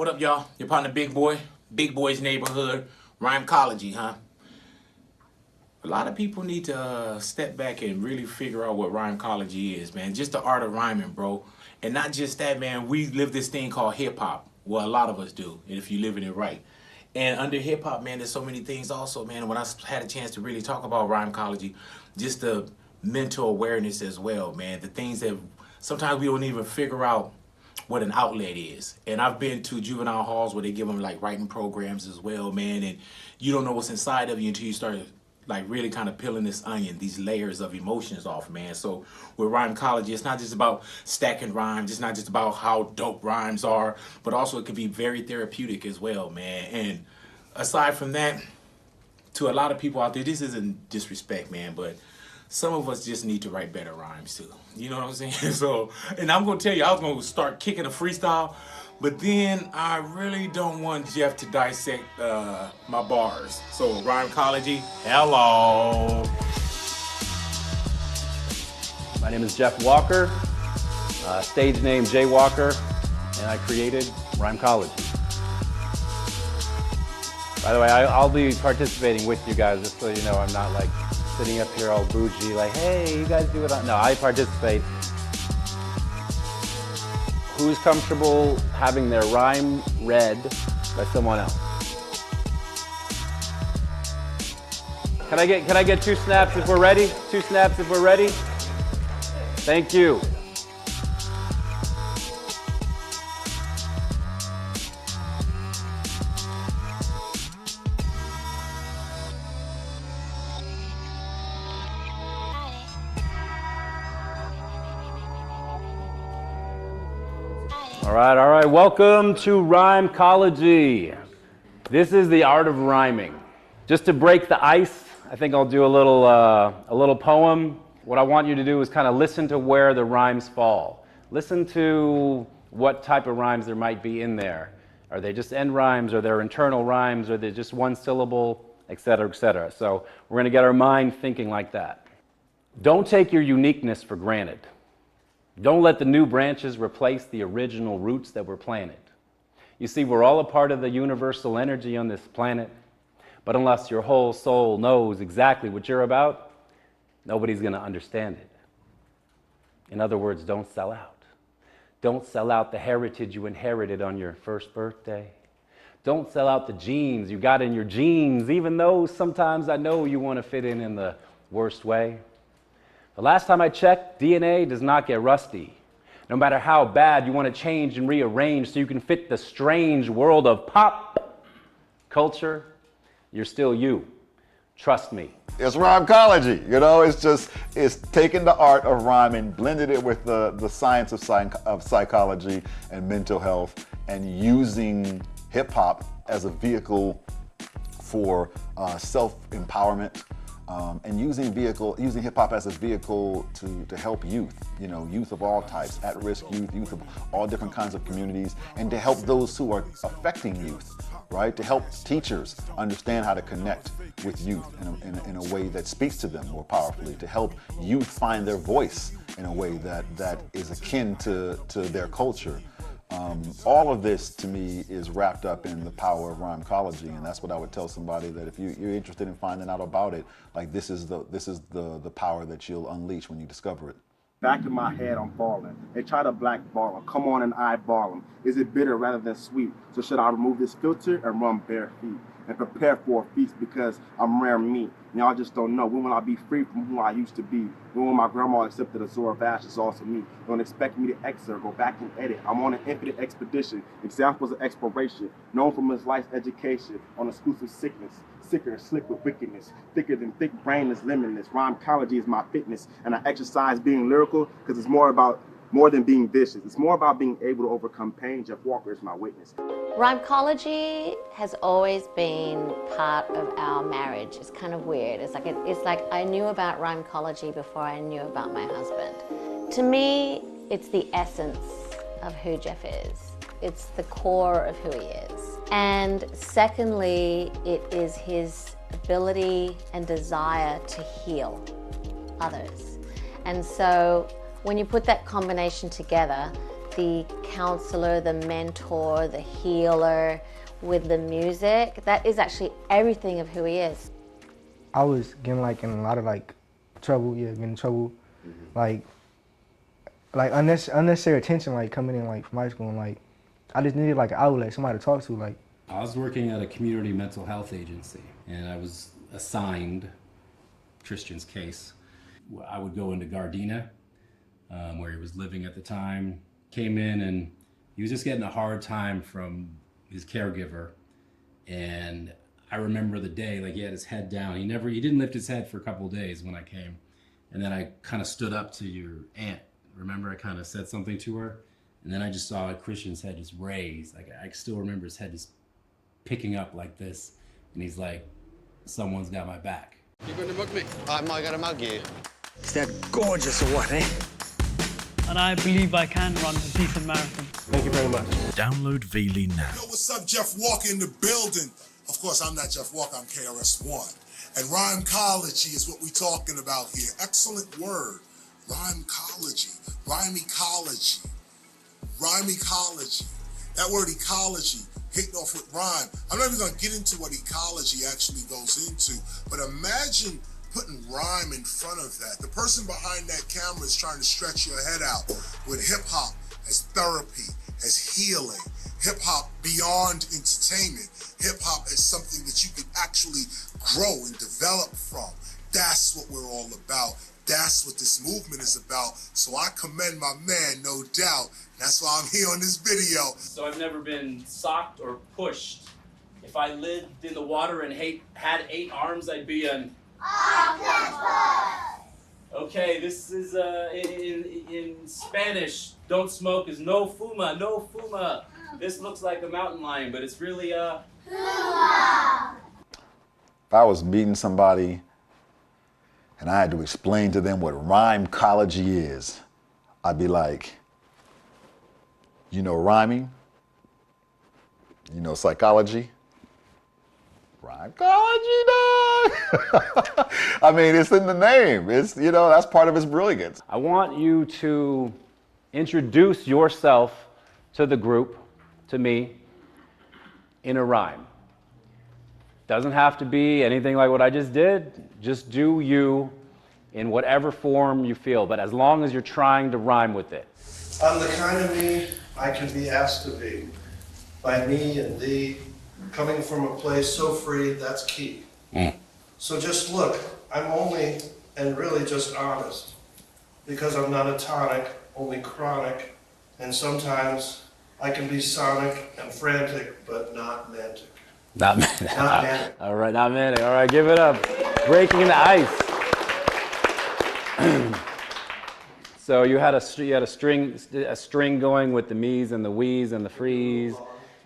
What up, y'all? Your partner, Big Boy, Big Boy's Neighborhood, Rhymecology, huh? A lot of people need to step back and really figure out what rhymecology is, man. Just the art of rhyming, bro. And not just that, man. We live this thing called hip hop. Well, a lot of us do, if you're living it right. And under hip hop, man, there's so many things also, man. When I had a chance to really talk about rhymecology, just the mental awareness as well, man. The things that sometimes we don't even figure out what an outlet is. And I've been to juvenile halls where they give them like writing programs as well, man. And you don't know what's inside of you until you start like really kind of peeling this onion, these layers of emotions off, man. So with rhymecology, it's not just about stacking rhymes. It's not just about how dope rhymes are, but also it can be very therapeutic as well, man. And aside from that, to a lot of people out there, this isn't disrespect, man, but some of us just need to write better rhymes too. You know what I'm saying? So, and I'm gonna tell you, I was gonna start kicking a freestyle, but then I really don't want Jeff to dissect my bars. So, rhymecology, hello. My name is Jeff Walker, stage name Jay Walker, and I created Rhymecology. By the way, I'll be participating with you guys, just so you know I'm not like sitting up here all bougie, like, hey, you guys do it on. No, I participate. Who's comfortable having their rhyme read by someone else? Can I get 2 snaps if we're ready? 2 snaps if we're ready? Thank you. All right. Welcome to Rhymecology. This is the art of rhyming. Just to break the ice, I think I'll do a little poem. What I want you to do is kind of listen to where the rhymes fall. Listen to what type of rhymes there might be in there. Are they just end rhymes? Are there internal rhymes? Are they just one syllable? Etc., etc. So we're going to get our mind thinking like that. Don't take your uniqueness for granted. Don't let the new branches replace the original roots that were planted. You see, we're all a part of the universal energy on this planet, but unless your whole soul knows exactly what you're about, nobody's going to understand it. In other words, don't sell out. Don't sell out the heritage you inherited on your first birthday. Don't sell out the genes you got in your genes, even though sometimes I know you want to fit in the worst way. The last time I checked, DNA does not get rusty. No matter how bad you want to change and rearrange so you can fit the strange world of pop culture, you're still you. Trust me. It's rhymecology, you know, it's taking the art of rhyming, blended it with the science of psychology and mental health, and using hip hop as a vehicle for self-empowerment. And using hip hop as a vehicle to help youth, you know, youth of all types, at-risk youth of all different kinds of communities, and to help those who are affecting youth, right? To help teachers understand how to connect with youth in a way that speaks to them more powerfully, to help youth find their voice in a way that is akin to their culture. All of this, to me, is wrapped up in the power of rhymecology, and that's what I would tell somebody, that if you're interested in finding out about it, like this is the power that you'll unleash when you discover it. Back in my head, I'm falling. They try to blackball them. Come on and eyeball them. Is it bitter rather than sweet? So should I remove this filter and run bare feet and prepare for a feast because I'm rare meat? Y'all just don't know. When will I be free from who I used to be? When will my grandma accept that a Zoroaster is also me? Don't expect me to exit or go back and edit. I'm on an infinite expedition. Examples of exploration. Known from his life's education. On exclusive sickness. Sicker and slick with wickedness. Thicker than thick, brainless, limitless. Rhymecology is my fitness. And I exercise being lyrical because it's more than being vicious. It's more about being able to overcome pain. Jeff Walker is my witness. Rhymecology has always been part of our marriage. It's kind of weird. It's like I knew about rhymecology before I knew about my husband. To me, it's the essence of who Jeff is. It's the core of who he is. And secondly, it is his ability and desire to heal others. And so when you put that combination together, the counselor, the mentor, the healer with the music. That is actually everything of who he is. I was getting like in a lot of like trouble, getting in trouble, like unnecessary attention, like coming in like from high school, and like I just needed like an outlet, somebody to talk to. Like I was working at a community mental health agency, and I was assigned Christian's case. I would go into Gardena, where he was living at the time, came in, and he was just getting a hard time from his caregiver. And I remember the day, like he had his head down. He didn't lift his head for a couple of days when I came. And then I kind of stood up to your aunt. Remember, I kind of said something to her, and then I just saw Christian's head just raise. Like I still remember his head just picking up like this, and he's like, "Someone's got my back." You going to mug me? I'm not going to mug you. Is that gorgeous or what, eh? And I believe I can run a decent marathon. thank you very much. Download Veely now. Yo, what's up, Jeff Walker in the building? Of course, I'm not Jeff Walker, I'm KRS-One. And Rhymecology is what we're talking about here. Excellent word. Rhymecology. Rhymecology. Rhymecology. That word ecology, hitting off with rhyme. I'm not even going to get into what ecology actually goes into, but imagine putting rhyme in front of that. The person behind that camera is trying to stretch your head out with hip-hop as therapy, as healing, hip-hop beyond entertainment, hip-hop as something that you can actually grow and develop from. That's what we're all about. That's what this movement is about. So I commend my man, no doubt. That's why I'm here on this video. So I've never been socked or pushed. If I lived in the water and had 8 arms, I'd be an octopus. Okay, this is in Spanish. Don't smoke is no fuma, no fuma. This looks like a mountain lion, but it's really fuma. If I was meeting somebody and I had to explain to them what rhymecology is, I'd be like, you know rhyming? You know psychology? Rhymecology, dog! I mean, it's in the name. It's, you know, that's part of its brilliance. I want you to introduce yourself to the group, to me, in a rhyme. Doesn't have to be anything like what I just did. Just do you in whatever form you feel, but as long as you're trying to rhyme with it. I'm the kind of me I can be asked to be. By me and thee, coming from a place so free, that's key. So just look, I'm only and really just honest, because I'm not a tonic, only chronic, and sometimes I can be sonic and frantic, but not mantic. Not manic. Not manic. All right, not manic. All right, give it up. Breaking the ice. So you had a string going with the me's and the we's and the frees.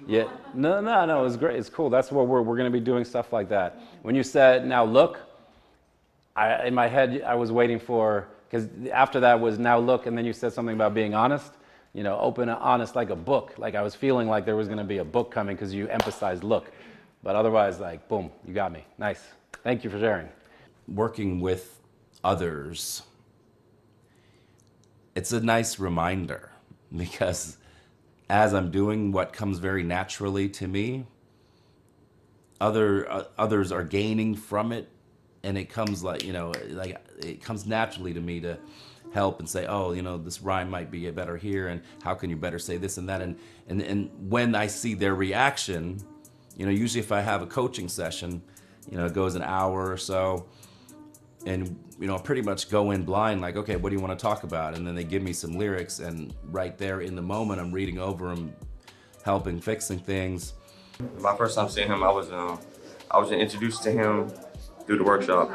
Yeah, no, it was great. It's cool. That's what we're going to be doing, stuff like that. When you said now look, in my head I was waiting for, because after that was now look, and then you said something about being honest. You know, open and honest like a book. Like I was feeling like there was going to be a book coming because you emphasized look. But otherwise, like, boom, you got me. Nice. Thank you for sharing. Working with others, it's a nice reminder, because as I'm doing what comes very naturally to me, others are gaining from it, and it comes like, you know, like it comes naturally to me to help and say, oh, you know, this rhyme might be better here, and how can you better say this and that, and when I see their reaction, you know, usually if I have a coaching session, you know, it goes an hour or so, and, you know, pretty much go in blind, like, okay, what do you want to talk about? And then they give me some lyrics, and right there in the moment, I'm reading over them, helping, fixing things. My first time seeing him, I was introduced to him through the workshop.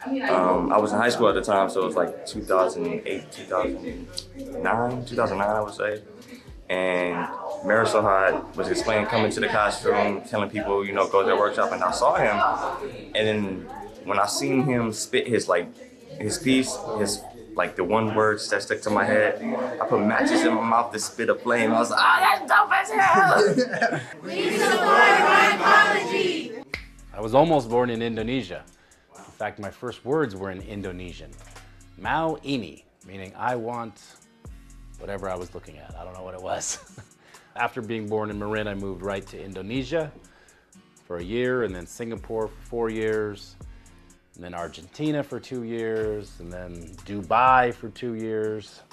I was in high school at the time, so it was like 2008, 2009, I would say. And Marisol was explaining, coming to the classroom, telling people, you know, go to their workshop, and I saw him. And then when I seen him spit his piece, like the one words that stuck to my head, I put matches in my mouth to spit a flame. I was like, oh, that's dope as hell! We support Rhymecology! I was almost born in Indonesia. In fact, my first words were in Indonesian. Mau ini, meaning I want whatever. whatever I was looking at. I don't know what it was. After being born in Marin, I moved right to Indonesia for a year, and then Singapore for 4 years, and then Argentina for 2 years, and then Dubai for 2 years.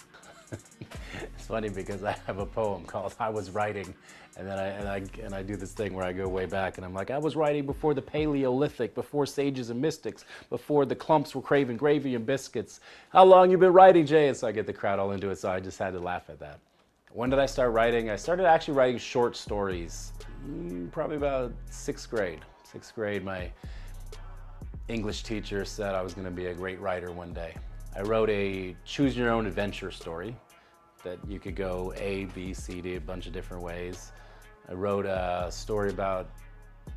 It's funny because I have a poem called I Was Writing, and then I do this thing where I go way back and I'm like, I was writing before the Paleolithic, before sages and mystics, before the clumps were craving gravy and biscuits. How long you been writing, Jay? And so I get the crowd all into it, so I just had to laugh at that. When did I start writing? I started actually writing short stories, probably about 6th grade. 6th grade, my English teacher said I was gonna be a great writer one day. I wrote a choose your own adventure story that you could go A, B, C, D, a bunch of different ways. I wrote a story about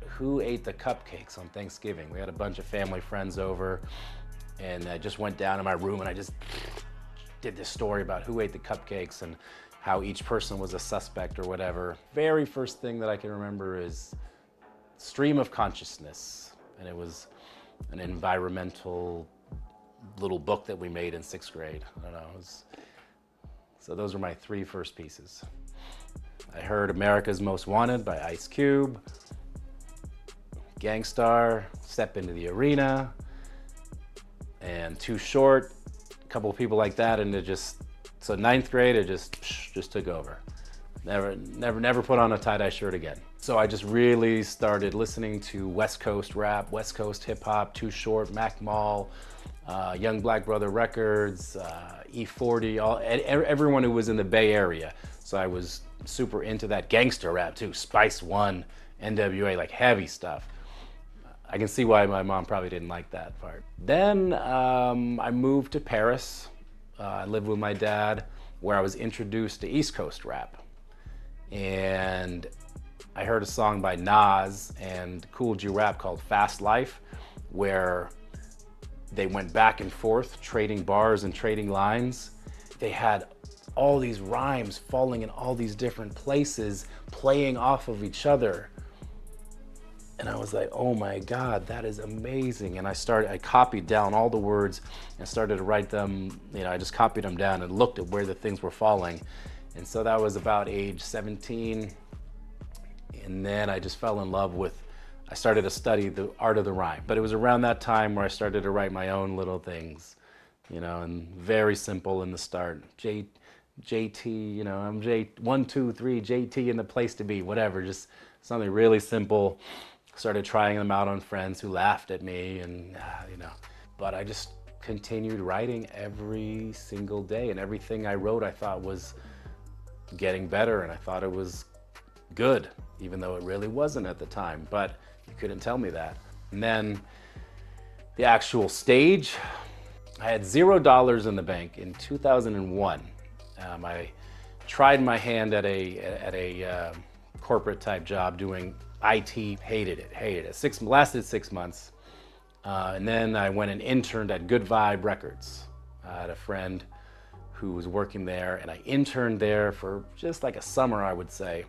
who ate the cupcakes on Thanksgiving. We had a bunch of family friends over, and I just went down in my room and I just did this story about who ate the cupcakes and how each person was a suspect or whatever. Very first thing that I can remember is stream of consciousness, and it was an environmental little book that we made in 6th grade. I don't know. So those were my 3 first pieces. I heard America's Most Wanted by Ice Cube, Gangstar, Step Into the Arena, and Too Short, a couple of people like that, and it just, so 9th grade, it just took over. Never put on a tie-dye shirt again. So I just really started listening to West Coast rap, West Coast hip hop, Too Short, Mac Mall, Young Black Brother Records, E40, everyone who was in the Bay Area. So I was super into that gangster rap too, Spice One, NWA, like heavy stuff. I can see why my mom probably didn't like that part. Then I moved to Paris. I lived with my dad, where I was introduced to East Coast rap. And I heard a song by Nas and Cool G Rap called Fast Life, where they went back and forth, trading bars and trading lines. They had all these rhymes falling in all these different places, playing off of each other. And I was like, oh my God, that is amazing. And I copied down all the words and started to write them. I just copied them down and looked at where the things were falling. And so that was about age 17. And then I just fell in love with, I started to study the art of the rhyme. But it was around that time where I started to write my own little things, and very simple in the start. JT, I'm J1, 2, 3, JT in the place to be, whatever, just something really simple. Started trying them out on friends who laughed at me, and but I just continued writing every single day, and everything I wrote I thought was getting better, and I thought it was good, even though it really wasn't at the time, but you couldn't tell me that. And then the actual stage, I had $0 in the bank in 2001. I tried my hand at a corporate type job doing IT, hated it. Lasted 6 months. And then I went and interned at Good Vibe Records. I had a friend who was working there, and I interned there for just like a summer, I would say.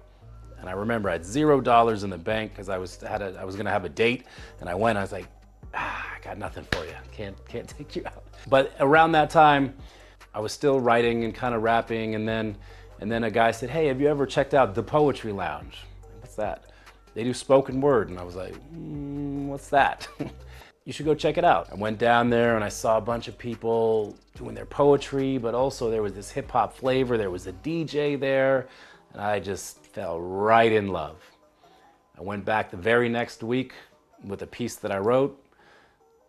And I remember I had $0 in the bank because I was gonna have a date, and I went. I was like, I got nothing for you. Can't take you out. But around that time, I was still writing and kind of rapping, and then a guy said, hey, have you ever checked out The Poetry Lounge? What's that? They do spoken word. And I was like, what's that? You should go check it out. I went down there and I saw a bunch of people doing their poetry, but also there was this hip hop flavor. There was a DJ there, and I just fell right in love. I went back the very next week with a piece that I wrote,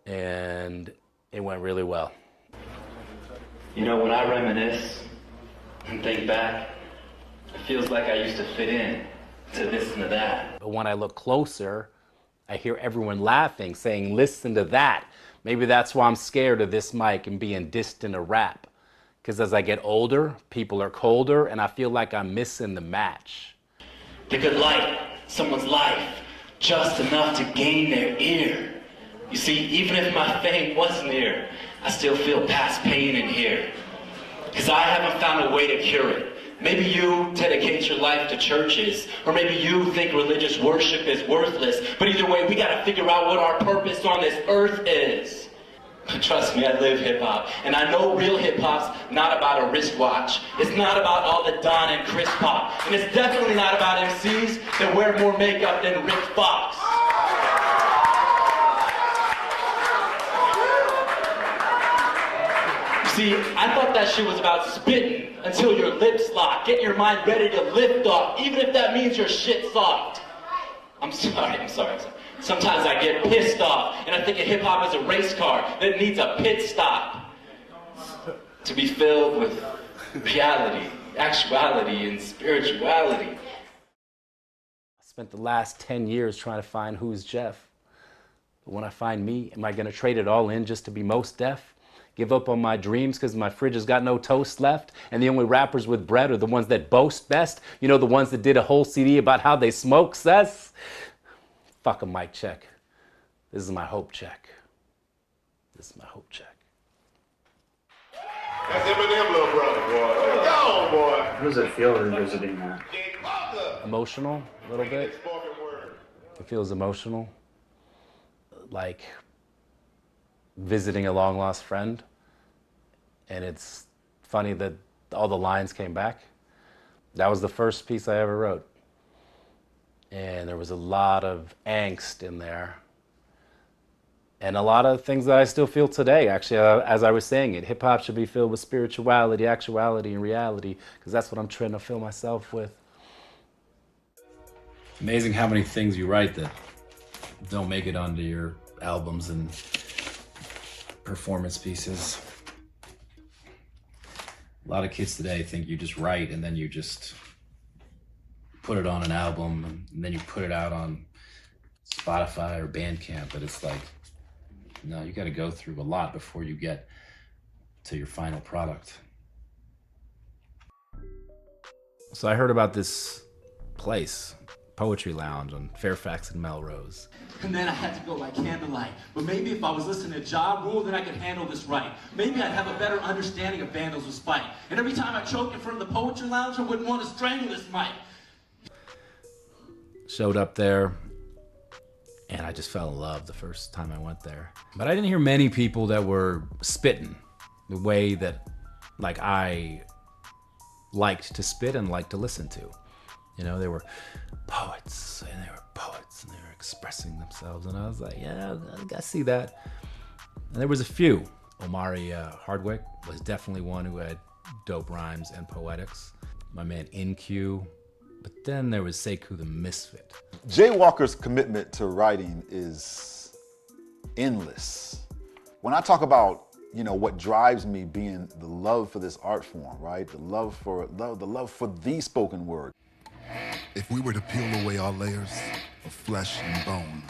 and it went really well. When I reminisce and think back, it feels like I used to fit in to this and to that. But when I look closer, I hear everyone laughing, saying, listen to that. Maybe that's why I'm scared of this mic and being distant to rap. Because as I get older, people are colder, and I feel like I'm missing the match. They could light someone's life just enough to gain their ear. You see, even if my fame was near, I still feel past pain in here. Because I haven't found a way to cure it. Maybe you dedicate your life to churches, or maybe you think religious worship is worthless, but either way, we gotta figure out what our purpose on this earth is. But trust me, I live hip-hop. And I know real hip-hop's not about a wristwatch. It's not about all the Don and Chris pop. And it's definitely not about MCs that wear more makeup than Rick Fox. See, I thought that shit was about spitting until your lips lock, getting your mind ready to lift off, even if that means your shit soft. I'm sorry. Sometimes I get pissed off, and I think of hip-hop as a race car that needs a pit stop to be filled with reality, actuality, and spirituality. I spent the last 10 years trying to find who's Jeff. But when I find me, am I going to trade it all in just to be most deaf? Give up on my dreams because my fridge has got no toast left, and the only rappers with bread are the ones that boast best? You know, the ones that did a whole CD about how they smoke cess? Fuck a mic check. This is my hope check. This is my hope check. That's Eminem, little brother, boy. Go, boy. How does it feel revisiting that? Emotional, a little bit. It feels emotional. Like visiting a long-lost friend. And it's funny that all the lines came back. That was the first piece I ever wrote. And there was a lot of angst in there. And a lot of things that I still feel today, actually, as I was saying it. Hip-hop should be filled with spirituality, actuality, and reality, because that's what I'm trying to fill myself with. Amazing how many things you write that don't make it onto your albums and performance pieces. A lot of kids today think you just write and then you just put it on an album and then you put it out on Spotify or Bandcamp, but it's like, no, you got to go through a lot before you get to your final product. So I heard about this place, Poetry Lounge on Fairfax and Melrose. And then I had to go by candlelight. But maybe if I was listening to Ja Rule, then I could handle this right. Maybe I'd have a better understanding of vandals with spite. And every time I choked in front of the Poetry Lounge, I wouldn't want to strangle this mic. Showed up there, and I just fell in love the first time I went there. But I didn't hear many people that were spitting the way that, like, I liked to spit and liked to listen to. You know, they were poets, and they were expressing themselves, and I was like, yeah, I see that. And there was a few. Omari Hardwick was definitely one who had dope rhymes and poetics. My man InQ. But then there was Sekou the Misfit. Jay Walker's commitment to writing is endless. When I talk about, you know, what drives me being the love for this art form, right? The love for the spoken word. If we were to peel away our layers of flesh and bone,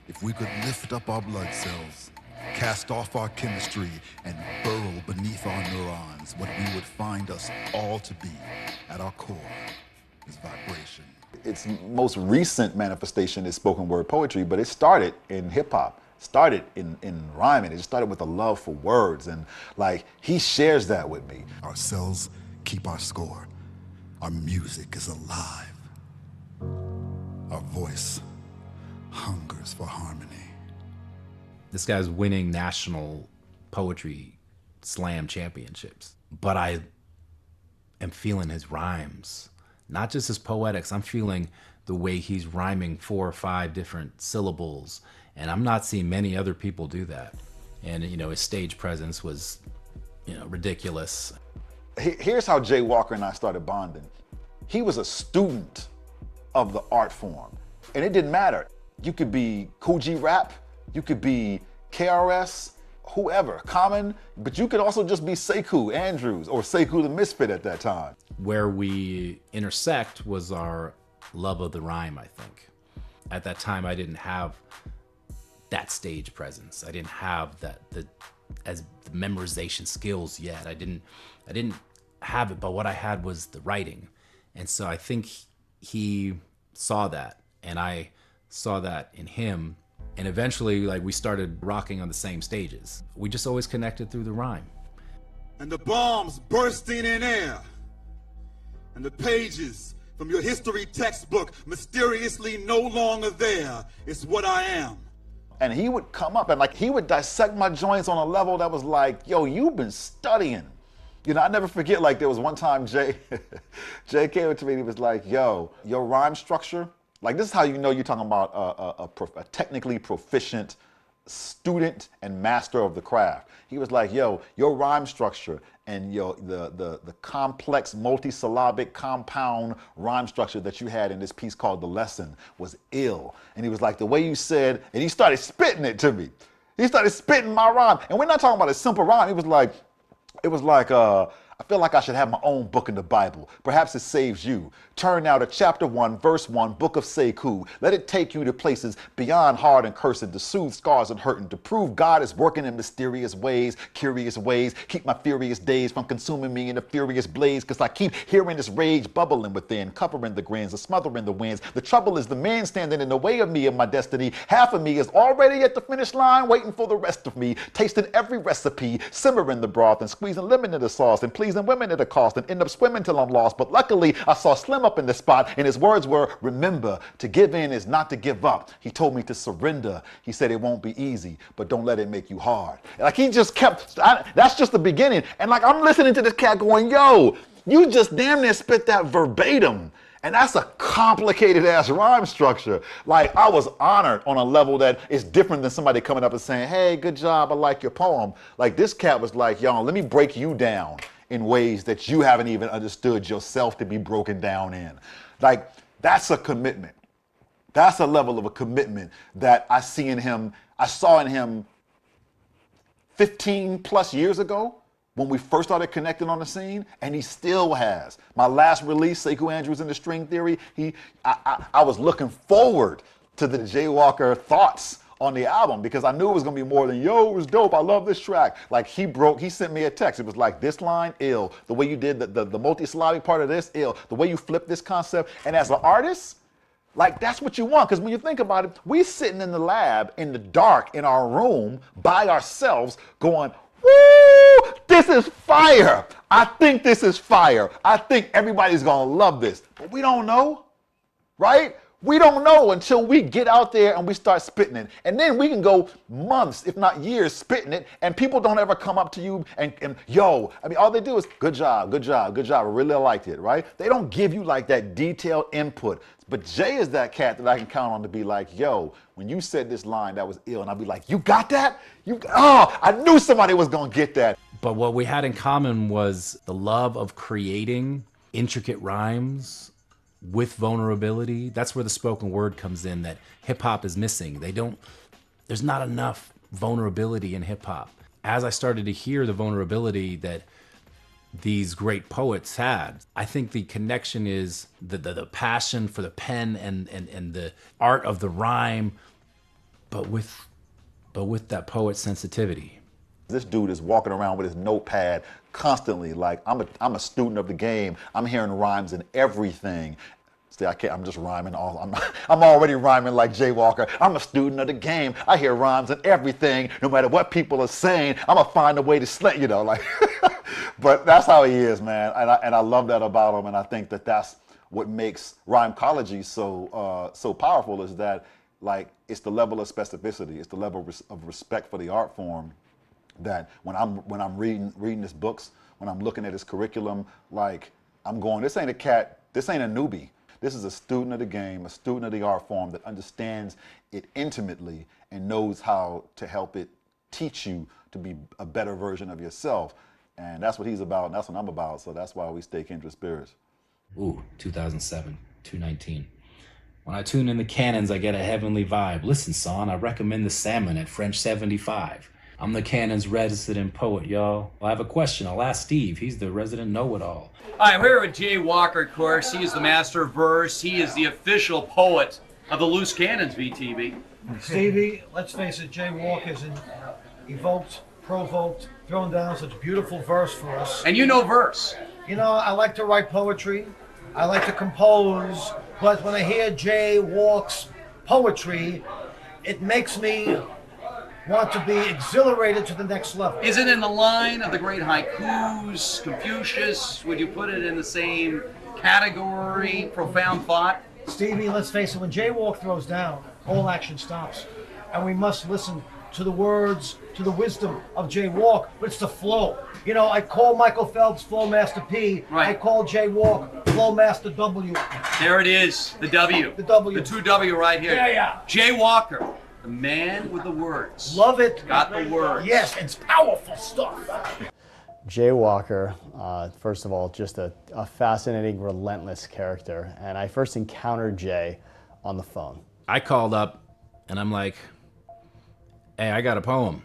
if we could lift up our blood cells, cast off our chemistry, and burrow beneath our neurons, what we would find us all to be at our core is vibration. Its most recent manifestation is spoken word poetry, but it started in hip hop, started in rhyming. It just started with a love for words, and like, he shares that with me. Our cells keep our score. Our music is alive. Our voice hungers for harmony. This guy's winning national poetry slam championships. But I am feeling his rhymes, not just his poetics. I'm feeling the way he's rhyming 4 or 5 different syllables. And I'm not seeing many other people do that. And, you know, his stage presence was, you know, ridiculous. Here's how Jay Walker and I started bonding. He was a student of the art form, and it didn't matter. You could be Coogee Rap, you could be KRS, whoever, Common, but you could also just be Sekou Andrews or Sekou the Misfit at that time. Where we intersect was our love of the rhyme, I think. At that time, I didn't have that stage presence. I didn't have the memorization skills yet. I didn't have it, but what I had was the writing. And so I think he saw that, and I saw that in him. And eventually, like, we started rocking on the same stages. We just always connected through the rhyme. And the bombs bursting in air, and the pages from your history textbook mysteriously no longer there. It's what I am. And he would come up and like he would dissect my joints on a level that was like, yo, you've been studying. You know, I never forget, like there was one time Jay came up to me and he was like, yo, your rhyme structure, like this is how you know you're talking about a technically proficient student and master of the craft. He was like, yo, your rhyme structure and the complex multisyllabic compound rhyme structure that you had in this piece called The Lesson was ill. And he was like, the way you said, and he started spitting it to me. He started spitting my rhyme. And we're not talking about a simple rhyme. It was like, I feel like I should have my own book in the Bible. Perhaps it saves you. Turn now to chapter 1, verse 1, book of Sekou. Let it take you to places beyond hard and cursed, to soothe scars and hurting, to prove God is working in mysterious ways, curious ways. Keep my furious days from consuming me in a furious blaze, because I keep hearing this rage bubbling within, covering the grins, smothering the winds. The trouble is the man standing in the way of me and my destiny. Half of me is already at the finish line, waiting for the rest of me, tasting every recipe, simmering the broth and squeezing lemon in the sauce and pleasing women at a cost and end up swimming till I'm lost. But luckily I saw Slim up in the spot and his words were, remember, to give in is not to give up. He told me to surrender. He said it won't be easy, but don't let it make you hard. Like he just kept, that's just the beginning. And like I'm listening to this cat going, yo, you just damn near spit that verbatim. And that's a complicated ass rhyme structure. Like I was honored on a level that is different than somebody coming up and saying, hey, good job, I like your poem. Like this cat was like, yo, let me break you down in ways that you haven't even understood yourself to be broken down in. Like that's a commitment. That's a level of a commitment that I saw in him 15 plus years ago when we first started connecting on the scene, and he still has. My last release, Sekou Andrews and the String Theory, I was looking forward to the Jaywalker thoughts on the album because I knew it was gonna be more than, yo, it was dope, I love this track. Like he sent me a text. It was like, this line, ill. The way you did the multi-syllabic part of this, ill. The way you flipped this concept. And as an artist, like that's what you want. Because when you think about it, we sitting in the lab, in the dark, in our room, by ourselves, going, woo, this is fire. I think this is fire. I think everybody's gonna love this. But we don't know, right? We don't know until we get out there and we start spitting it. And then we can go months, if not years, spitting it, and people don't ever come up to you and yo, I mean, all they do is, good job, good job, good job, I really liked it, right? They don't give you like that detailed input. But Jay is that cat that I can count on to be like, yo, when you said this line, that was ill. And I'll be like, you got that? I knew somebody was gonna get that. But what we had in common was the love of creating intricate rhymes with vulnerability. That's where the spoken word comes in that hip hop is missing. There's not enough vulnerability in hip hop. As I started to hear the vulnerability that these great poets had, I think the connection is the passion for the pen and the art of the rhyme, but with that poet's sensitivity. This dude is walking around with his notepad constantly. Like I'm a student of the game. I'm hearing rhymes in everything. See, I'm just rhyming I'm already rhyming like Jaywalker. I'm a student of the game. I hear rhymes in everything. No matter what people are saying, I'm gonna find a way to slant, like. But that's how he is, man. And I love that about him. And I think that that's what makes Rhymecology so powerful, is that like it's the level of specificity. It's the level of respect for the art form. That when I'm reading his books, when I'm looking at his curriculum, like I'm going, this ain't a cat, this ain't a newbie. This is a student of the game, a student of the art form that understands it intimately and knows how to help it teach you to be a better version of yourself. And that's what he's about, and that's what I'm about. So that's why we stay kindred spirits. Ooh, 2007, 219. When I tune in the cannons, I get a heavenly vibe. Listen, son, I recommend the Salmon at French 75. I'm the Cannon's resident poet, y'all. I have a question. I'll ask Steve. He's the resident know-it-all. Hi, I'm here with Jay Walker, of course. He is the master of verse. He is the official poet of the Loose Cannons VTV. Stevie, let's face it, Jay Walker's evoked, provoked, thrown down such beautiful verse for us. And you know verse. You know, I like to write poetry. I like to compose. But when I hear Jay Walk's poetry, it makes me want to be exhilarated to the next level. Is it in the line of the great haikus, Confucius? Would you put it in the same category, profound thought? Stevie, let's face it, when Jay Walk throws down, all action stops. and we must listen to the words, to the wisdom of Jay Walk, but it's the flow. You know, I call Michael Phelps Flowmaster P. Right. I call Jay Walk Flowmaster W. There it is, the W. The W. The 2W right here. Yeah. Jay Walker, the man with the words. Love it. Got the words. Yes, it's powerful stuff. Jay Walker, first of all, just a fascinating, relentless character. And I first encountered Jay on the phone. I called up and I'm like, hey, I got a poem.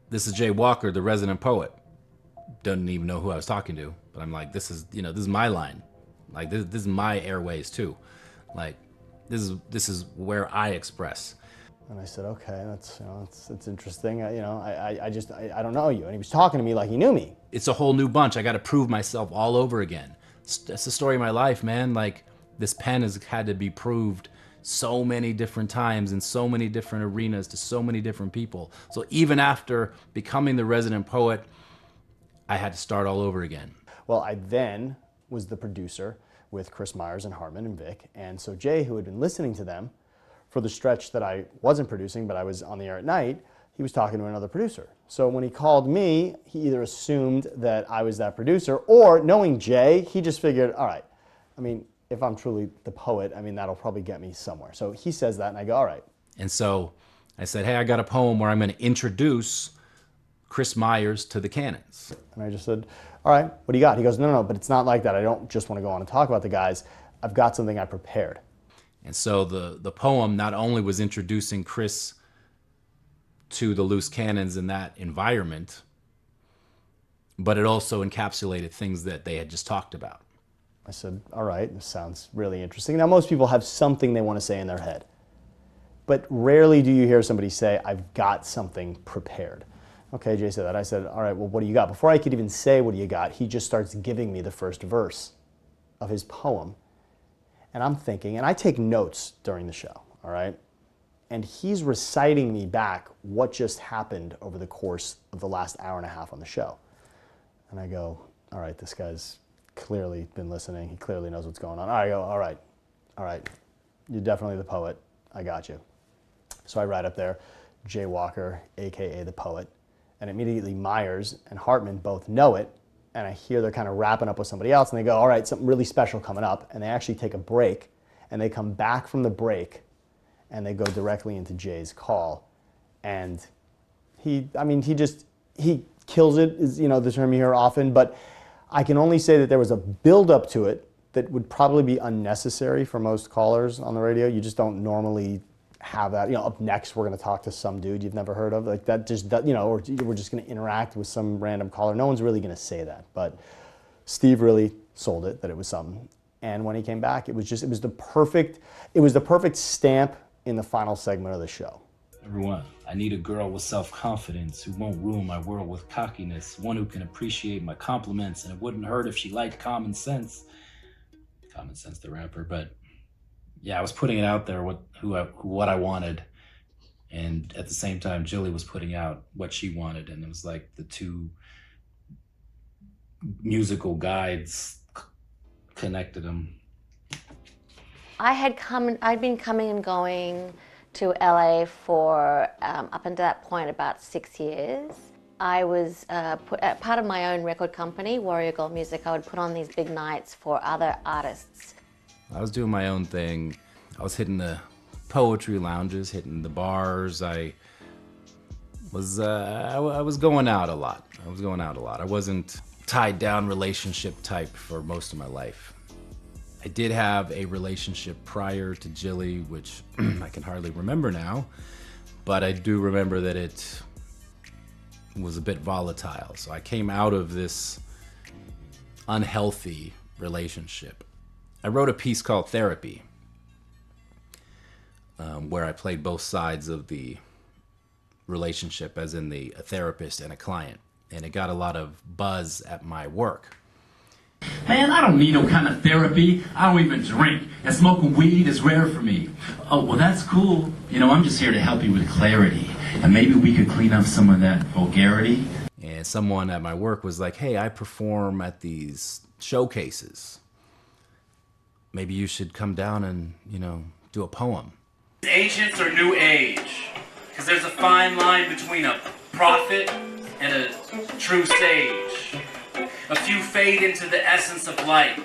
This is Jay Walker, the resident poet. Doesn't even know who I was talking to, but I'm like, this is my line. Like, this is my airways too. Like, this is where I express. And I said, okay, that's interesting. I don't know you. And he was talking to me like he knew me. It's a whole new bunch. I got to prove myself all over again. That's the story of my life, man. Like, this pen has had to be proved so many different times in so many different arenas to so many different people. So even after becoming the resident poet, I had to start all over again. Well, I then was the producer with Chris Myers and Hartman and Vic. And so Jay, who had been listening to them for the stretch that I wasn't producing, but I was on the air at night, he was talking to another producer. So when he called me, he either assumed that I was that producer, or knowing Jay, he just figured, all right, I mean, if I'm truly the poet, I mean, that'll probably get me somewhere. So he says that, and I go, all right. And so I said, hey, I got a poem where I'm going to introduce Chris Myers to the Cannons. And I just said, all right, what do you got? He goes, no, but it's not like that. I don't just want to go on and talk about the guys. I've got something I prepared. And so the poem not only was introducing Chris to the Loose Cannons in that environment, but it also encapsulated things that they had just talked about. I said, all right, this sounds really interesting. Now, most people have something they want to say in their head, but rarely do you hear somebody say, I've got something prepared. Okay, Jay said that. I said, all right, well, what do you got? Before I could even say, what do you got? He just starts giving me the first verse of his poem. And I'm thinking, and I take notes during the show, all right? And he's reciting me back what just happened over the course of the last hour and a half on the show. And I go, all right, this guy's clearly been listening. He clearly knows what's going on. I go, all right, you're definitely the poet. I got you. So I write up there, Jay Walker, AKA the poet. And immediately Myers and Hartman both know it. And I hear they're kind of wrapping up with somebody else. And they go, all right, something really special coming up. And they actually take a break. And they come back from the break. And they go directly into Jay's call. And he kills it, is the term you hear often. But I can only say that there was a build-up to it that would probably be unnecessary for most callers on the radio. You just don't normally have that. Up next, we're going to talk to some dude you've never heard of. Like that just, or we're just going to interact with some random caller. No one's really going to say that. But Steve really sold it, that it was something. And when he came back, it was the perfect stamp in the final segment of the show. Everyone, I need a girl with self-confidence who won't ruin my world with cockiness, one who can appreciate my compliments, and it wouldn't hurt if she liked Common Sense. Common Sense, the rapper, but yeah, I was putting it out there what I wanted, and at the same time, Jilly was putting out what she wanted, and it was like the two musical guides connected them. I'd been coming and going to LA for, up until that point, about 6 years. I was part of my own record company, Warrior Gold Music. I would put on these big nights for other artists. I was doing my own thing. I was hitting the poetry lounges, hitting the bars. I was going out a lot. I wasn't tied down relationship type for most of my life. I did have a relationship prior to Jilly, which I can hardly remember now, but I do remember that it was a bit volatile. So I came out of this unhealthy relationship. I wrote a piece called Therapy, where I played both sides of the relationship, as in a therapist and a client, and it got a lot of buzz at my work. Man, I don't need no kind of therapy. I don't even drink, and smoking weed is rare for me. Oh, well, that's cool. I'm just here to help you with clarity, and maybe we could clean up some of that vulgarity. And someone at my work was like, hey, I perform at these showcases. Maybe you should come down and, do a poem. Ancient or new age? Because there's a fine line between a prophet and a true sage. A few fade into the essence of light,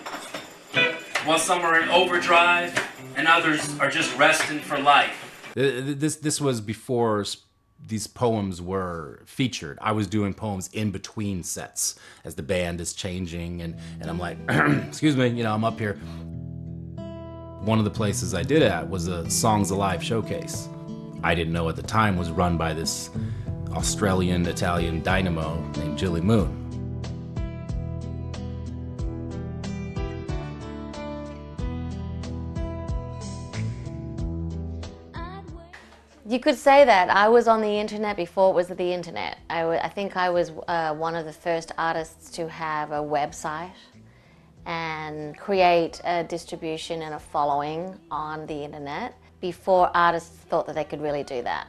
while some are in overdrive and others are just resting for life. This was before these poems were featured. I was doing poems in between sets as the band is changing, and I'm like, excuse me, you know, I'm up here. One of the places I did it at was a Songs Alive showcase. I didn't know at the time was run by this Australian-Italian dynamo named Jilly Moon. You could say that. I was on the internet before it was the internet. I think I was one of the first artists to have a website and create a distribution and a following on the internet before artists thought that they could really do that.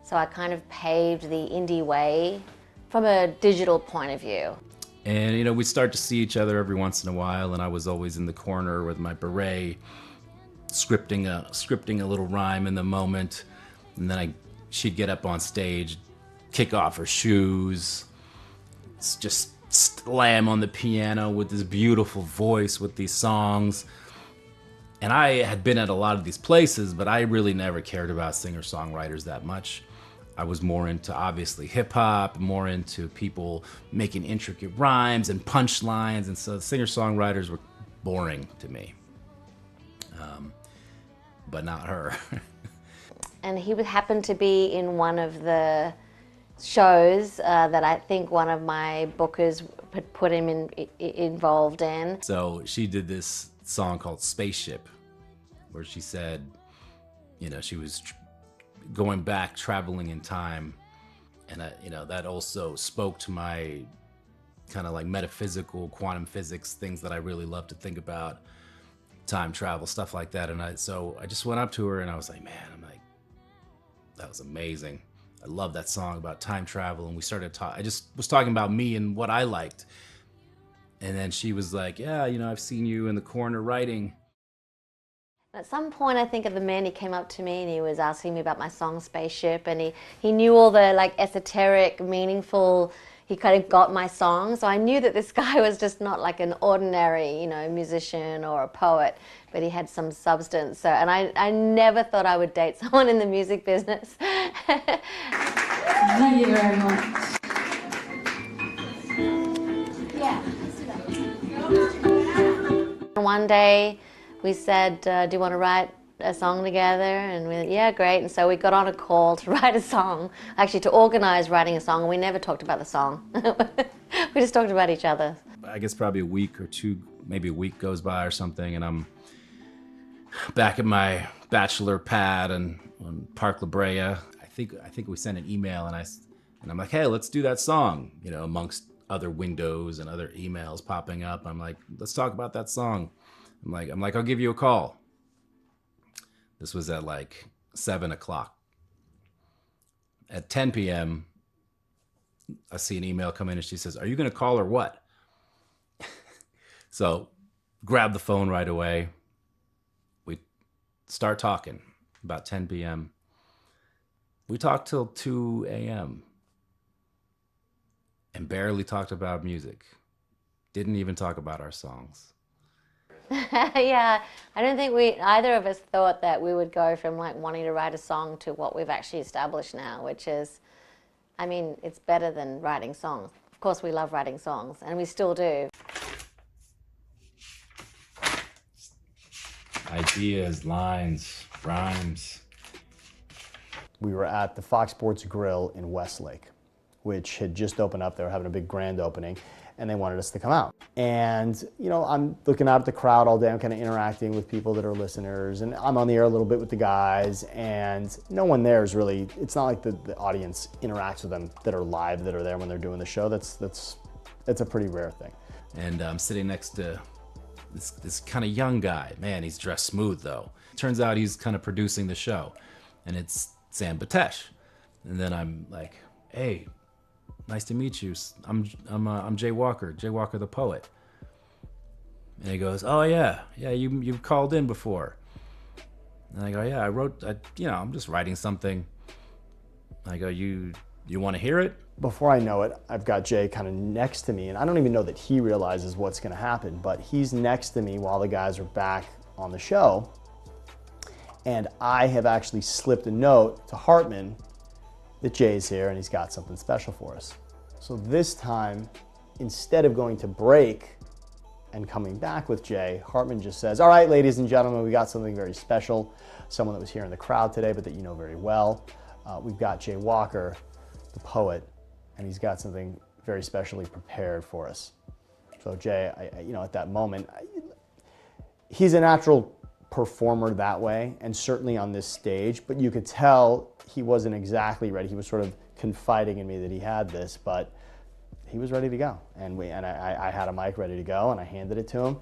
So I kind of paved the indie way from a digital point of view. And you know, we'd start to see each other every once in a while, and I was always in the corner with my beret, scripting a little rhyme in the moment. And then she'd get up on stage, kick off her shoes, just slam on the piano with this beautiful voice with these songs. And I had been at a lot of these places, but I really never cared about singer-songwriters that much. I was more into, obviously, hip-hop, more into people making intricate rhymes and punchlines, and so singer-songwriters were boring to me. But not her. And he would happen to be in one of the shows that I think one of my bookers put him involved in. So she did this song called Spaceship, where she said, you know, she was going back, traveling in time. And, you know, that also spoke to my kind of like metaphysical, quantum physics, things that I really love to think about, time travel, stuff like that. And so I just went up to her and I was like, man, that was amazing. I love that song about time travel. And we started talking, I just was talking about me and what I liked. And then she was like, yeah, you know, I've seen you in the corner writing. At some point, I think of the man, he came up to me and he was asking me about my song Spaceship, and he knew all the like esoteric, meaningful, he kind of got my song. So I knew that this guy was just not like an ordinary, you know, musician or a poet, but he had some substance. So, and I never thought I would date someone in the music business. Thank you very much. Yeah. One day we said, do you want to write a song together? And we, yeah, great. And so we got on a call to write a song, actually to organize writing a song. And we never talked about the song. We just talked about each other. I guess probably a week or two, maybe a week goes by or something, and I'm back at my bachelor pad on Park La Brea. I think we sent an email, and I'm like, hey, let's do that song, you know, amongst other windows and other emails popping up. I'm like, let's talk about that song. I'm like, I'll give you a call. This was at like 7 o'clock. At 10 p.m., I see an email come in and she says, are you going to call or what? So grab the phone right away. We start talking about 10 p.m. We talked till 2 a.m. and barely talked about music. Didn't even talk about our songs. Yeah, I don't think either of us thought that we would go from like wanting to write a song to what we've actually established now, which is, I mean, it's better than writing songs. Of course, we love writing songs, and we still do. Ideas, lines, rhymes. We were at the Fox Sports Grill in Westlake, which had just opened up. They were having a big grand opening, and they wanted us to come out. And, you know, I'm looking out at the crowd all day. I'm kind of interacting with people that are listeners, and I'm on the air a little bit with the guys, and no one there is really, it's not like the audience interacts with them that are live, that are there when they're doing the show. That's a pretty rare thing. And I'm sitting next to this kind of young guy. Man, he's dressed smooth, though. Turns out he's kind of producing the show, and it's Sam Batesh. And then I'm like, hey, nice to meet you. I'm Jay Walker the poet. And he goes, oh yeah, you've called in before. And I go, yeah, I'm just writing something. I go, you want to hear it? Before I know it, I've got Jay kind of next to me, and I don't even know that he realizes what's going to happen, but he's next to me while the guys are back on the show. And I have actually slipped a note to Hartman that Jay's here and he's got something special for us. So this time, instead of going to break and coming back with Jay, Hartman just says, all right, ladies and gentlemen, we got something very special. Someone that was here in the crowd today, but that you know very well. We've got Jay Walker, the poet, and he's got something very specially prepared for us. So Jay, at that moment, he's a natural performer that way, and certainly on this stage, but you could tell he wasn't exactly ready. He was sort of confiding in me that he had this, but he was ready to go. And I had a mic ready to go, and I handed it to him,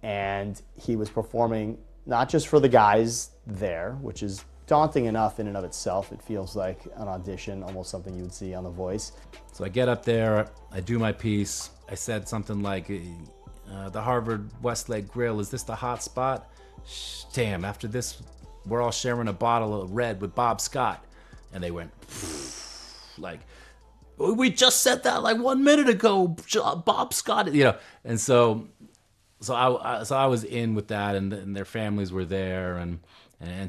and he was performing not just for the guys there, which is daunting enough in and of itself. It feels like an audition, almost something you would see on The Voice. So I get up there, I do my piece. I said something like, the Harvard Westlake Grill, is this the hot spot? Damn, after this, we're all sharing a bottle of red with Bob Scott. And they went, like, we just said that like 1 minute ago, Bob Scott, And so I was in with that, and their families were there, and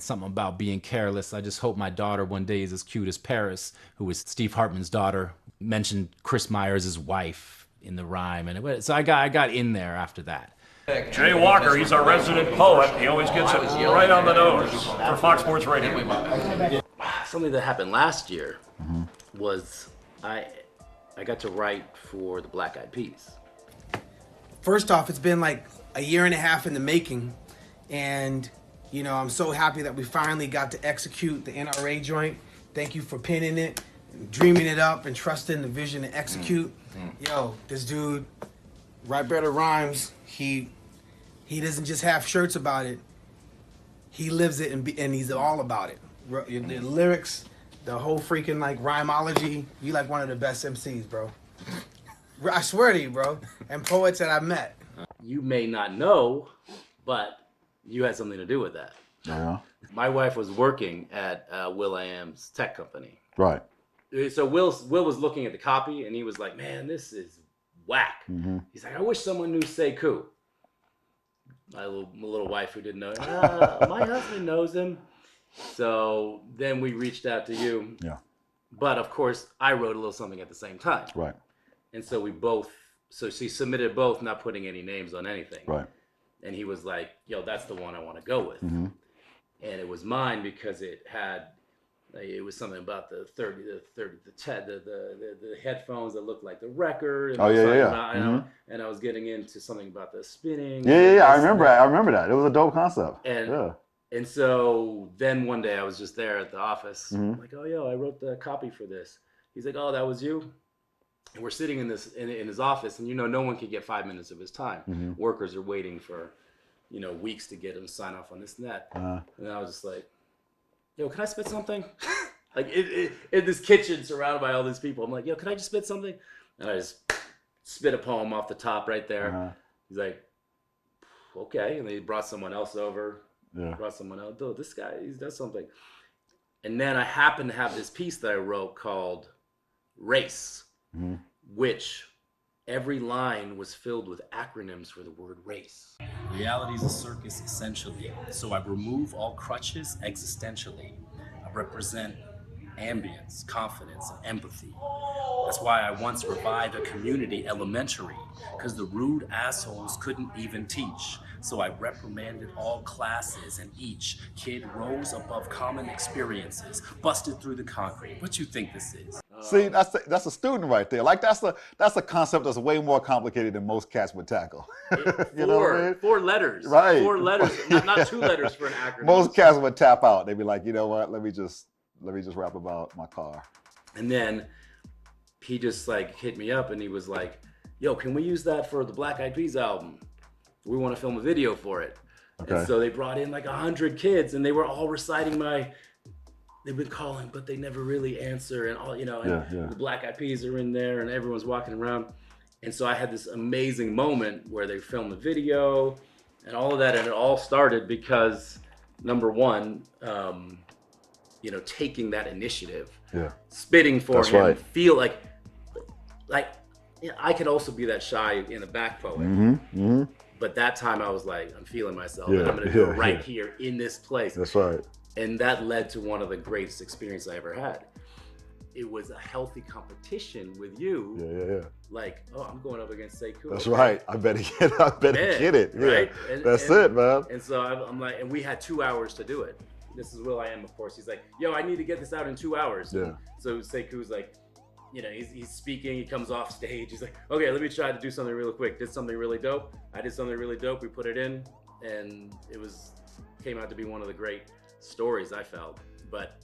something about being careless. I just hope my daughter one day is as cute as Paris, who was Steve Hartman's daughter, mentioned Chris Myers' wife in the rhyme. And so I got in there after that. Jay Walker, he's our resident poet. He always gets it right on the nose for Fox Sports Radio. Something that happened last year was I got to write for the Black Eyed Peas. First off, it's been like a year and a half in the making, and I'm so happy that we finally got to execute the NRA joint. Thank you for pinning it, dreaming it up, and trusting the vision to execute. Yo, this dude, Write Better Rhymes, he doesn't just have shirts about it. He lives it, and he's all about it. The lyrics, the whole freaking like rhymecology. You like one of the best MCs, bro. I swear to you, bro. And poets that I met. You may not know, but you had something to do with that. Yeah. My wife was working at Will.i.am's tech company. Right. So Will was looking at the copy, and he was like, man, this is whack. Mm-hmm. He's like, I wish someone knew Sekou. My little wife who didn't know. My husband knows him. So then we reached out to you. Yeah. But of course, I wrote a little something at the same time. Right. And so she submitted both, not putting any names on anything. Right. And he was like, yo, that's the one I want to go with. Mm-hmm. And it was mine because it was something about the headphones that looked like the record. And and I was getting into something about the spinning. Yeah. I remember that. It was a dope concept. And so then one day I was just there at the office. Mm-hmm. I'm like, oh, yo, I wrote the copy for this. He's like, oh, that was you? And we're sitting in his office, and no one could get 5 minutes of his time. Mm-hmm. Workers are waiting for, weeks to get him to sign off on this and that. And I was just like, yo, can I spit something? Like in this kitchen surrounded by all these people. I'm like, yo, can I just spit something? And I just spit a poem off the top right there. He's like, okay. And they brought someone else over. Yeah. Brought someone else. Oh, this guy, he does something. And then I happened to have this piece that I wrote called Race, which every line was filled with acronyms for the word race. Reality's a circus essentially, so I remove all crutches existentially. I represent ambience, confidence, and empathy. That's why I once revived a community elementary, because the rude assholes couldn't even teach. So I reprimanded all classes, and each kid rose above common experiences, busted through the concrete. What you think this is? See, that's a student right there. Like that's a concept that's way more complicated than most cats would tackle. You know what I mean? 4 letters. Right. 4 letters, not 2 letters for an acronym. Most cats would tap out. They'd be like, you know what? Let me just rap about my car. And then he just like hit me up, and he was like, yo, can we use that for the Black Eyed Peas album? We want to film a video for it. Okay. And so they brought in like 100 kids, and they were all reciting they've been calling, but they never really answer, and all, the Black Eyed Peas are in there, and everyone's walking around. And so I had this amazing moment where they filmed the video and all of that, and it all started because number one, taking that initiative, spitting for him, feel like I could also be that shy in the back poet. But that time I was like, I'm feeling myself, and I'm going to do it right here in this place. That's right. And that led to one of the greatest experiences I ever had. It was a healthy competition with you. Like, oh, I'm going up against Sekou. That's right. I better get it. Right? That's it, man. And so I'm like, and we had 2 hours to do it. This is Will I Am, of course. He's like, yo, I need to get this out in 2 hours. Yeah. So Sekou's like, he's speaking, he comes off stage. He's like, okay, let me try to do something real quick. Did something really dope. I did something really dope. We put it in, and it came out to be one of the great stories, I felt. But,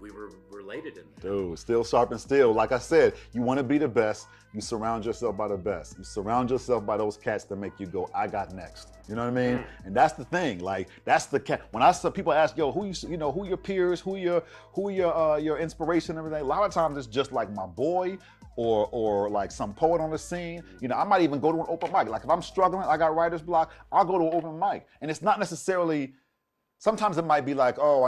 we were related in that. Dude, still sharp and still. Like I said, you want to be the best, you surround yourself by the best. You surround yourself by those cats that make you go, I got next. You know what I mean? And that's the thing. Like, that's the cat. When people ask, yo, who your peers, who your inspiration and everything, a lot of times it's just like my boy or like some poet on the scene. I might even go to an open mic. Like if I'm struggling, I got writer's block, I'll go to an open mic. And it's not necessarily, sometimes it might be like, oh,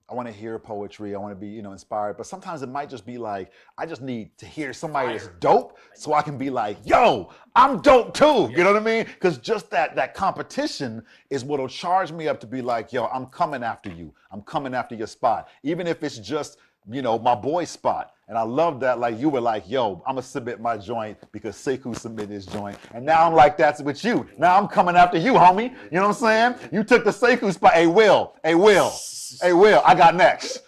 I want to hear poetry. I want to be, inspired. But sometimes it might just be like, I just need to hear somebody that's dope so I can be like, yo, I'm dope too. You know what I mean? Because just that competition is what'll charge me up to be like, yo, I'm coming after you. I'm coming after your spot. Even if it's just, my boy's spot. And I love that, like you were like, yo, I'm gonna submit my joint because Sekou submitted his joint. And now I'm like, that's with you. Now I'm coming after you, homie. You know what I'm saying? You took the Sekou spot. Hey, Will, I got next.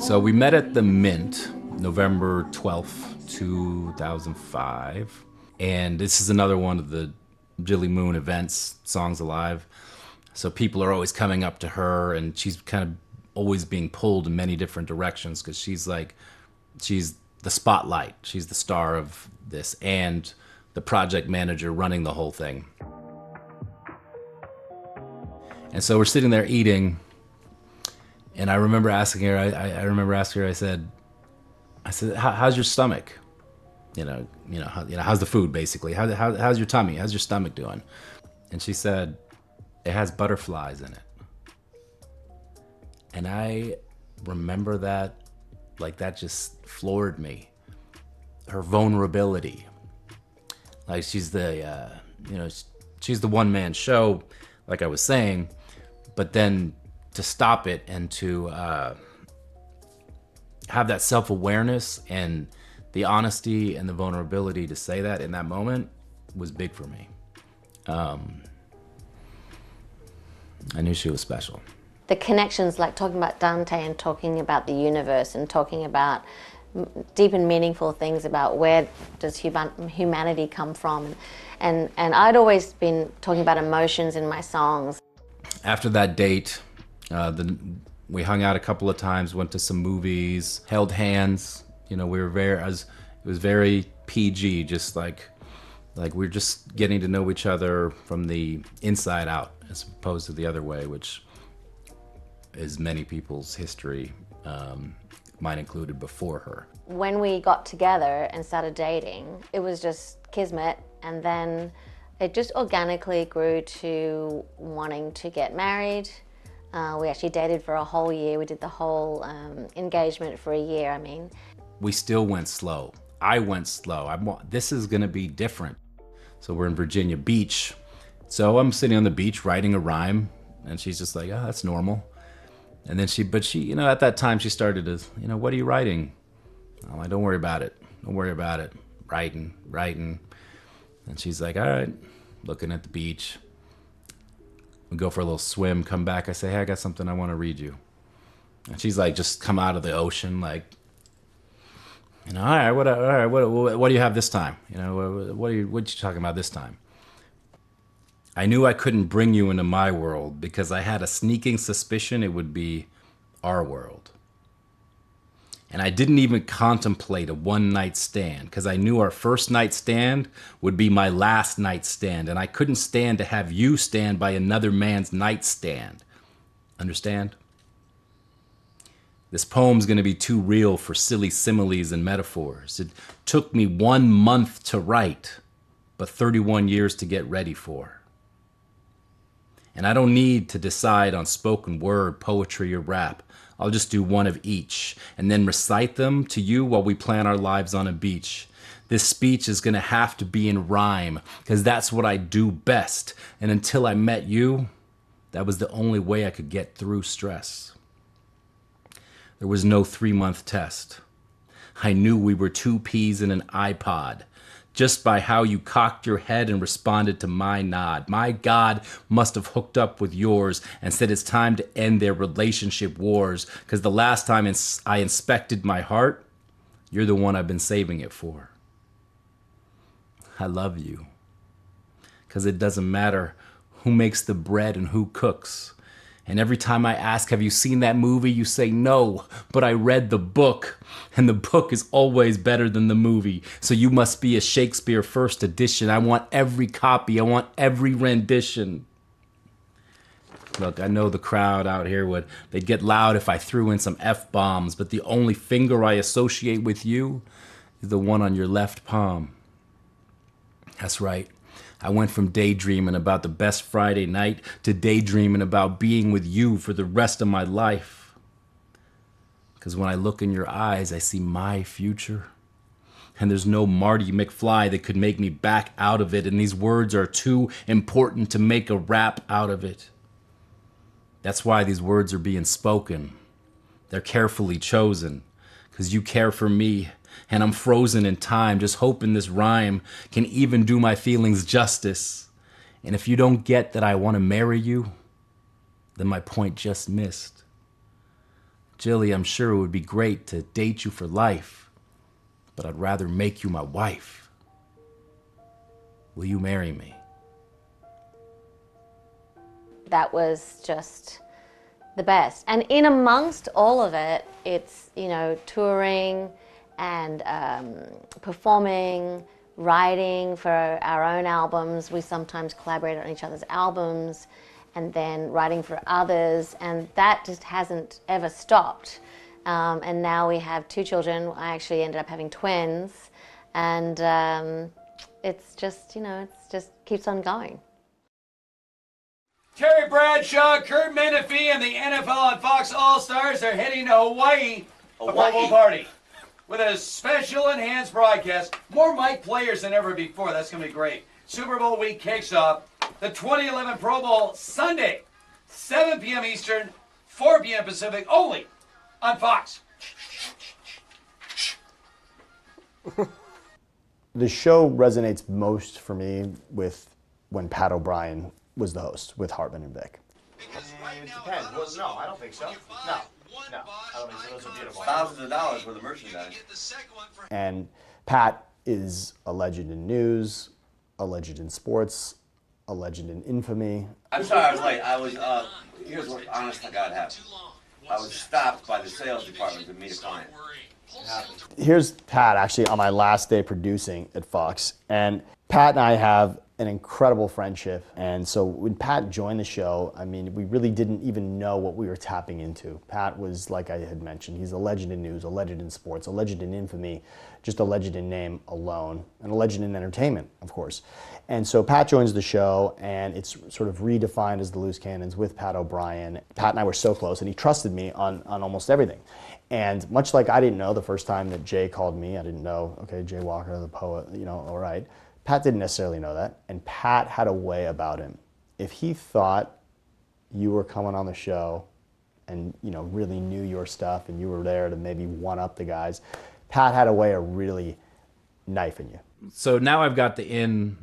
So we met at the Mint, November 12th, 2005. And this is another one of the Jilly Moon events, Songs Alive. So people are always coming up to her, and she's kind of always being pulled in many different directions because she's the spotlight. She's the star of this and the project manager running the whole thing. And so we're sitting there eating, and I remember asking her, I said, how's your stomach? How's the food basically? How's your tummy? How's your stomach doing? And she said, it has butterflies in it. And I remember that, like that just floored me. Her vulnerability. Like she's the one-man show, like I was saying, but then to stop it and to have that self-awareness and the honesty and the vulnerability to say that in that moment was big for me. I knew she was special. The connections, like talking about Dante and talking about the universe and talking about deep and meaningful things about where does humanity come from. And I'd always been talking about emotions in my songs. After that date, we hung out a couple of times, went to some movies, held hands. We were it was very PG, just like we're just getting to know each other from the inside out, as opposed to the other way, which is many people's history, mine included, before her. When we got together and started dating, it was just kismet, and then it just organically grew to wanting to get married. We actually dated for a whole year. We did the whole engagement for a year, We still went slow. I went slow. This is gonna be different. So we're in Virginia Beach. So I'm sitting on the beach writing a rhyme, and she's just like, oh, that's normal. And then she, at that time she started to, what are you writing? I'm like, don't worry about it. Don't worry about it. Writing. And she's like, all right, looking at the beach. We go for a little swim, come back. I say, hey, I got something I want to read you. And she's like, just come out of the ocean, like, all right, what do you have this time? What are you talking about this time? I knew I couldn't bring you into my world because I had a sneaking suspicion it would be our world. And I didn't even contemplate a one-night stand because I knew our first night stand would be my last night stand, and I couldn't stand to have you stand by another man's nightstand. Understand? This poem's gonna be too real for silly similes and metaphors. It took me 1 month to write, but 31 years to get ready for. And I don't need to decide on spoken word, poetry, or rap. I'll just do one of each and then recite them to you while we plan our lives on a beach. This speech is gonna have to be in rhyme because that's what I do best. And until I met you, that was the only way I could get through stress. There was no 3-month test. I knew we were 2 peas in an iPod just by how you cocked your head and responded to my nod. My God must have hooked up with yours and said it's time to end their relationship wars because the last time I inspected my heart, you're the one I've been saving it for. I love you because it doesn't matter who makes the bread and who cooks. And every time I ask, have you seen that movie? You say no, but I read the book. And the book is always better than the movie. So you must be a Shakespeare first edition. I want every copy. I want every rendition. Look, I know the crowd out here they'd get loud if I threw in some F-bombs, but the only finger I associate with you is the one on your left palm. That's right. I went from daydreaming about the best Friday night to daydreaming about being with you for the rest of my life. Because when I look in your eyes, I see my future. And there's no Marty McFly that could make me back out of it. And these words are too important to make a rap out of it. That's why these words are being spoken. They're carefully chosen. Because you care for me. And I'm frozen in time, just hoping this rhyme can even do my feelings justice. And if you don't get that I want to marry you, then my point just missed. Jilly, I'm sure it would be great to date you for life, but I'd rather make you my wife. Will you marry me? That was just the best. And in amongst all of it, it's, you know, touring and performing, writing for our own albums. We sometimes collaborate on each other's albums, and then writing for others, and that just hasn't ever stopped. And now we have 2 children. I actually ended up having twins, and it's just, you know, it's just keeps on going. Terry Bradshaw, Kurt Menefee, and the NFL and Fox All-Stars are heading to Hawaii. A Pro Bowl party with a special enhanced broadcast. More mic players than ever before. That's going to be great. Super Bowl week kicks off. The 2011 Pro Bowl Sunday, 7 p.m. Eastern, 4 p.m. Pacific, only on Fox. The show resonates most for me with when Pat O'Brien was the host with Hartman and Vic. It depends. Well, no, I don't think so. No. No, I don't think so. Those are beautiful. Thousands of dollars for the merchandise. And Pat is a legend in news, a legend in sports, a legend in infamy. I'm sorry I was late. I was, here's what honest to God happened. I was stopped by the sales department to meet a client. Here's Pat actually on my last day producing at Fox. And Pat and I have an incredible friendship. And so when Pat joined the show, I mean, we really didn't even know what we were tapping into. Pat was, like I had mentioned, he's a legend in news, a legend in sports, a legend in infamy, just a legend in name alone, and a legend in entertainment, of course. And so Pat joins the show, and it's sort of redefined as the Loose Cannons with Pat O'Brien. Pat and I were so close, and he trusted me on almost everything. And much like I didn't know the first time that Jay called me, I didn't know, okay, Jay Walker, the poet, you know, all right. Pat didn't necessarily know that, and Pat had a way about him. If he thought you were coming on the show and, you know, really knew your stuff and you were there to maybe one-up the guys, Pat had a way of really knifing you. So now I've got the in,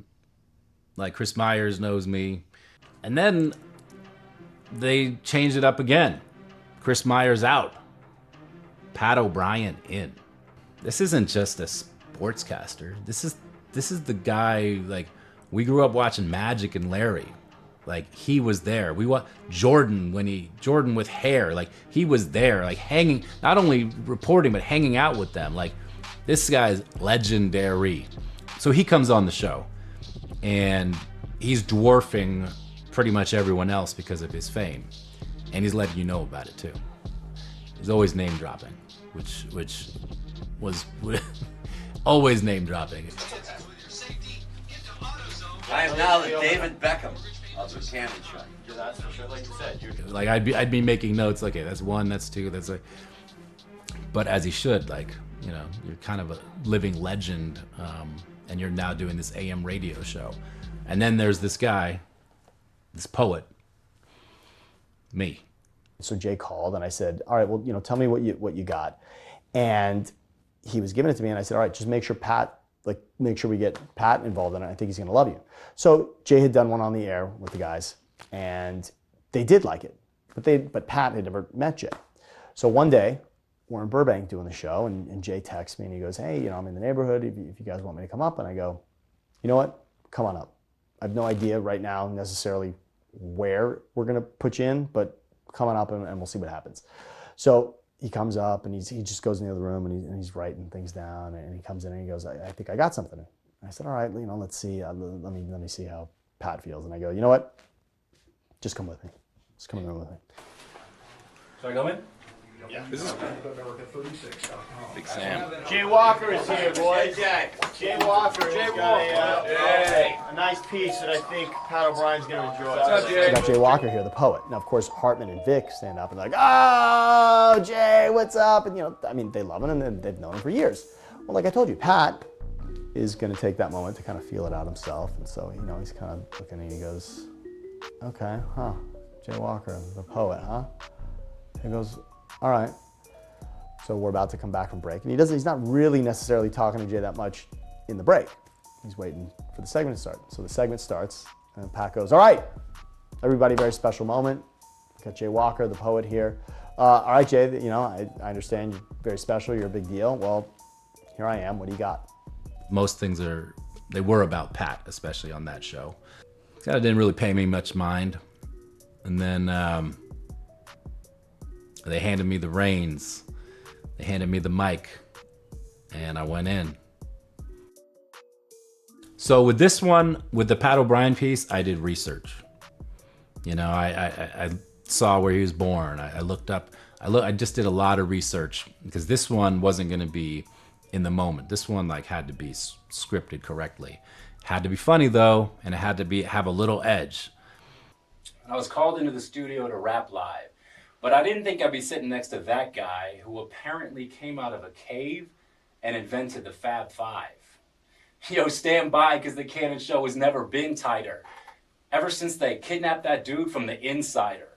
like Chris Myers knows me. And then they changed it up again. Chris Myers out. Pat O'Brien in. This isn't just a sportscaster. This is the guy, like, we grew up watching Magic and Larry. Like he was there. We want Jordan Jordan with hair, like he was there, like hanging, not only reporting but hanging out with them. Like this guy's legendary. So he comes on the show, and he's dwarfing pretty much everyone else because of his fame, and he's letting you know about it too. He's always name dropping, which was always name dropping. I am now the David Beckham of the Cannon Show. Yeah, that's for sure. Like you said, Like I'd be making notes. Okay, that's one, that's two, that's like. But as he should, like, you know, you're kind of a living legend, and you're now doing this AM radio show, and then there's this guy, this poet, me. So Jay called, and I said, all right, well, you know, tell me what you got, and he was giving it to me, and I said, all right, just make sure we get Pat involved in it. I think he's gonna love you. So Jay had done one on the air with the guys, and they did like it, but Pat had never met Jay. So one day, we're in Burbank doing the show, and Jay texts me, and he goes, hey, you know, I'm in the neighborhood, if you guys want me to come up. And I go, you know what, come on up. I have no idea right now necessarily where we're gonna put you in, but come on up and we'll see what happens. So he comes up, and he just goes in the other room, and he's writing things down, and he comes in and he goes, I think I got something. I said, all right, you know, let's see, let me see how Pat feels. And I go, you know what, just come with me. Just come in the room with me. Should I go in? Yeah. This is Big Sam. Jay Walker is here, boys. Jay. Jay Walker Jay has got Walker. a nice piece that I think Pat O'Brien's going to enjoy. What's up, Jay? I got Jay Walker here, the poet. Now, of course, Hartman and Vic stand up and like, oh, Jay, what's up? And, you know, I mean, they love him, and they've known him for years. Well, like I told you, Pat is going to take that moment to kind of feel it out himself. And so, you know, he's kind of looking and he goes, okay, huh, Jay Walker, the poet, huh? He goes, all right. So we're about to come back from break. And he's not really necessarily talking to Jay that much in the break. He's waiting for the segment to start. So the segment starts, and Pat goes, all right, everybody, very special moment. Got Jay Walker, the poet here. All right, Jay, you know, I understand you're very special, you're a big deal. Well, here I am, what do you got? Most things they were about Pat, especially on that show. Kind of didn't really pay me much mind. And then they handed me the reins. They handed me the mic, and I went in. So with this one, with the Pat O'Brien piece, I did research. You know, I saw where he was born. I looked up. I just did a lot of research because this one wasn't going to be in the moment. This one like had to be scripted correctly. Had to be funny though, and it had to have a little edge. I was called into the studio to rap live, but I didn't think I'd be sitting next to that guy who apparently came out of a cave and invented the Fab Five. Yo, stand by, because the Cannon Show has never been tighter. Ever since they kidnapped that dude from The Insider.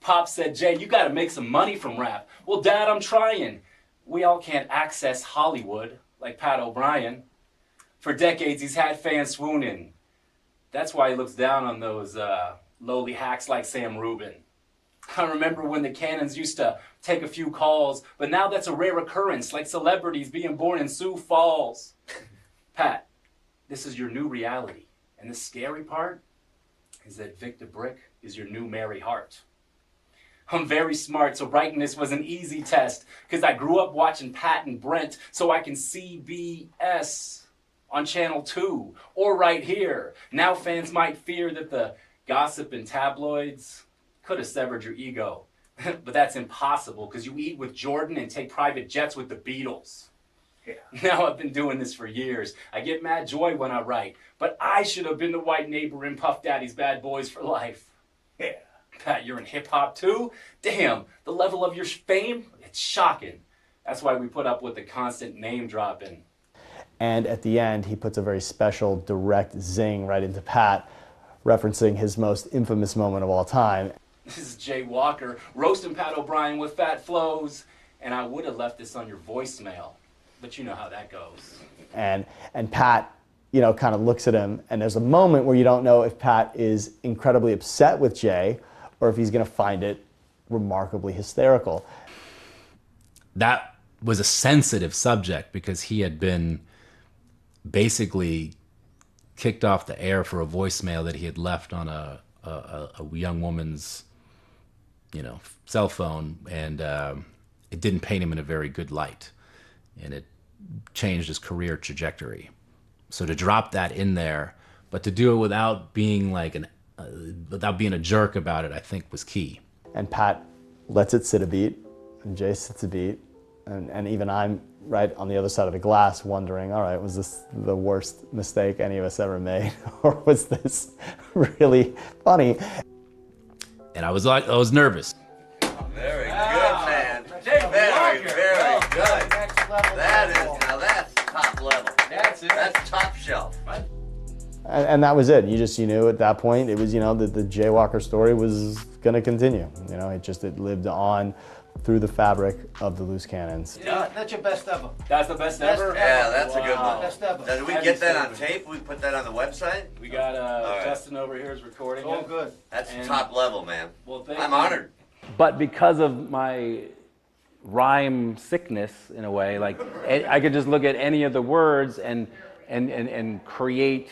Pop said, Jay, you gotta make some money from rap. Well, Dad, I'm trying. We all can't access Hollywood like Pat O'Brien. For decades, he's had fans swooning. That's why he looks down on those lowly hacks like Sam Rubin. I remember when the Cannons used to take a few calls, but now that's a rare occurrence, like celebrities being born in Sioux Falls. Pat, this is your new reality. And the scary part is that Vic DeBrick is your new Mary Hart. I'm very smart, so writing this was an easy test, because I grew up watching Pat and Brent, so I can CBS on Channel 2, or right here. Now fans might fear that the gossip and tabloids could have severed your ego. But that's impossible, because you eat with Jordan and take private jets with the Beatles. Yeah. Now I've been doing this for years. I get mad joy when I write, but I should have been the white neighbor in Puff Daddy's Bad Boys for Life. Yeah. Pat, you're in hip-hop too? Damn, the level of your fame, it's shocking. That's why we put up with the constant name dropping. And at the end, he puts a very special, direct zing right into Pat, referencing his most infamous moment of all time. This is Jay Walker, roasting Pat O'Brien with fat flows, and I would have left this on your voicemail, but you know how that goes. And Pat, you know, kind of looks at him, and there's a moment where you don't know if Pat is incredibly upset with Jay or if he's going to find it remarkably hysterical. That was a sensitive subject because he had been basically kicked off the air for a voicemail that he had left on a a young woman's, cell phone, and it didn't paint him in a very good light, and it changed his career trajectory. So to drop that in there, but to do it without being without being a jerk about it, I think was key. And Pat lets it sit a beat, and Jay sits a beat, and even I'm right on the other side of the glass wondering, all right, was this the worst mistake any of us ever made? Or was this really funny? And I was nervous. Very good, man. Very good. That's top level. That's top shelf. And that was it. You knew at that point it was, that the Jay Walker story was going to continue. It lived on through the fabric of the Loose Cannons. Yeah, that's your best ever. That's the best ever? Yeah, that's a good one. Best ever. Now, did we get that on tape? We put that on the website? We got right. Justin over here is recording it. Oh, good. That's top level, man. Well, I'm honored. But because of my rhyme sickness, in a way, I could just look at any of the words and create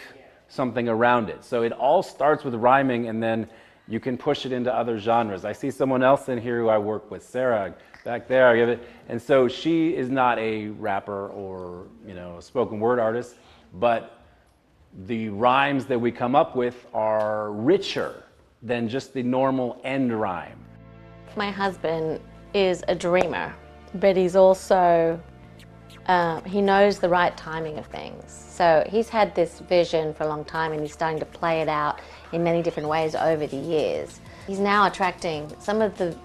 something around it. So it all starts with rhyming, and then you can push it into other genres. I see someone else in here who I work with, Sarah, back there. And so she is not a rapper or a spoken word artist, but the rhymes that we come up with are richer than just the normal end rhyme. My husband is a dreamer, but he's also, he knows the right timing of things. So he's had this vision for a long time, and he's starting to play it out in many different ways over the years. He's now attracting some of the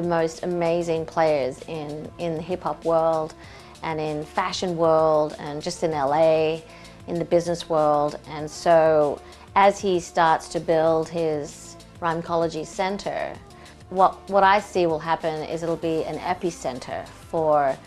most amazing players in the hip-hop world and in fashion world and just in LA, in the business world. And so as he starts to build his Rhymecology Center, what I see will happen is it'll be an epicenter for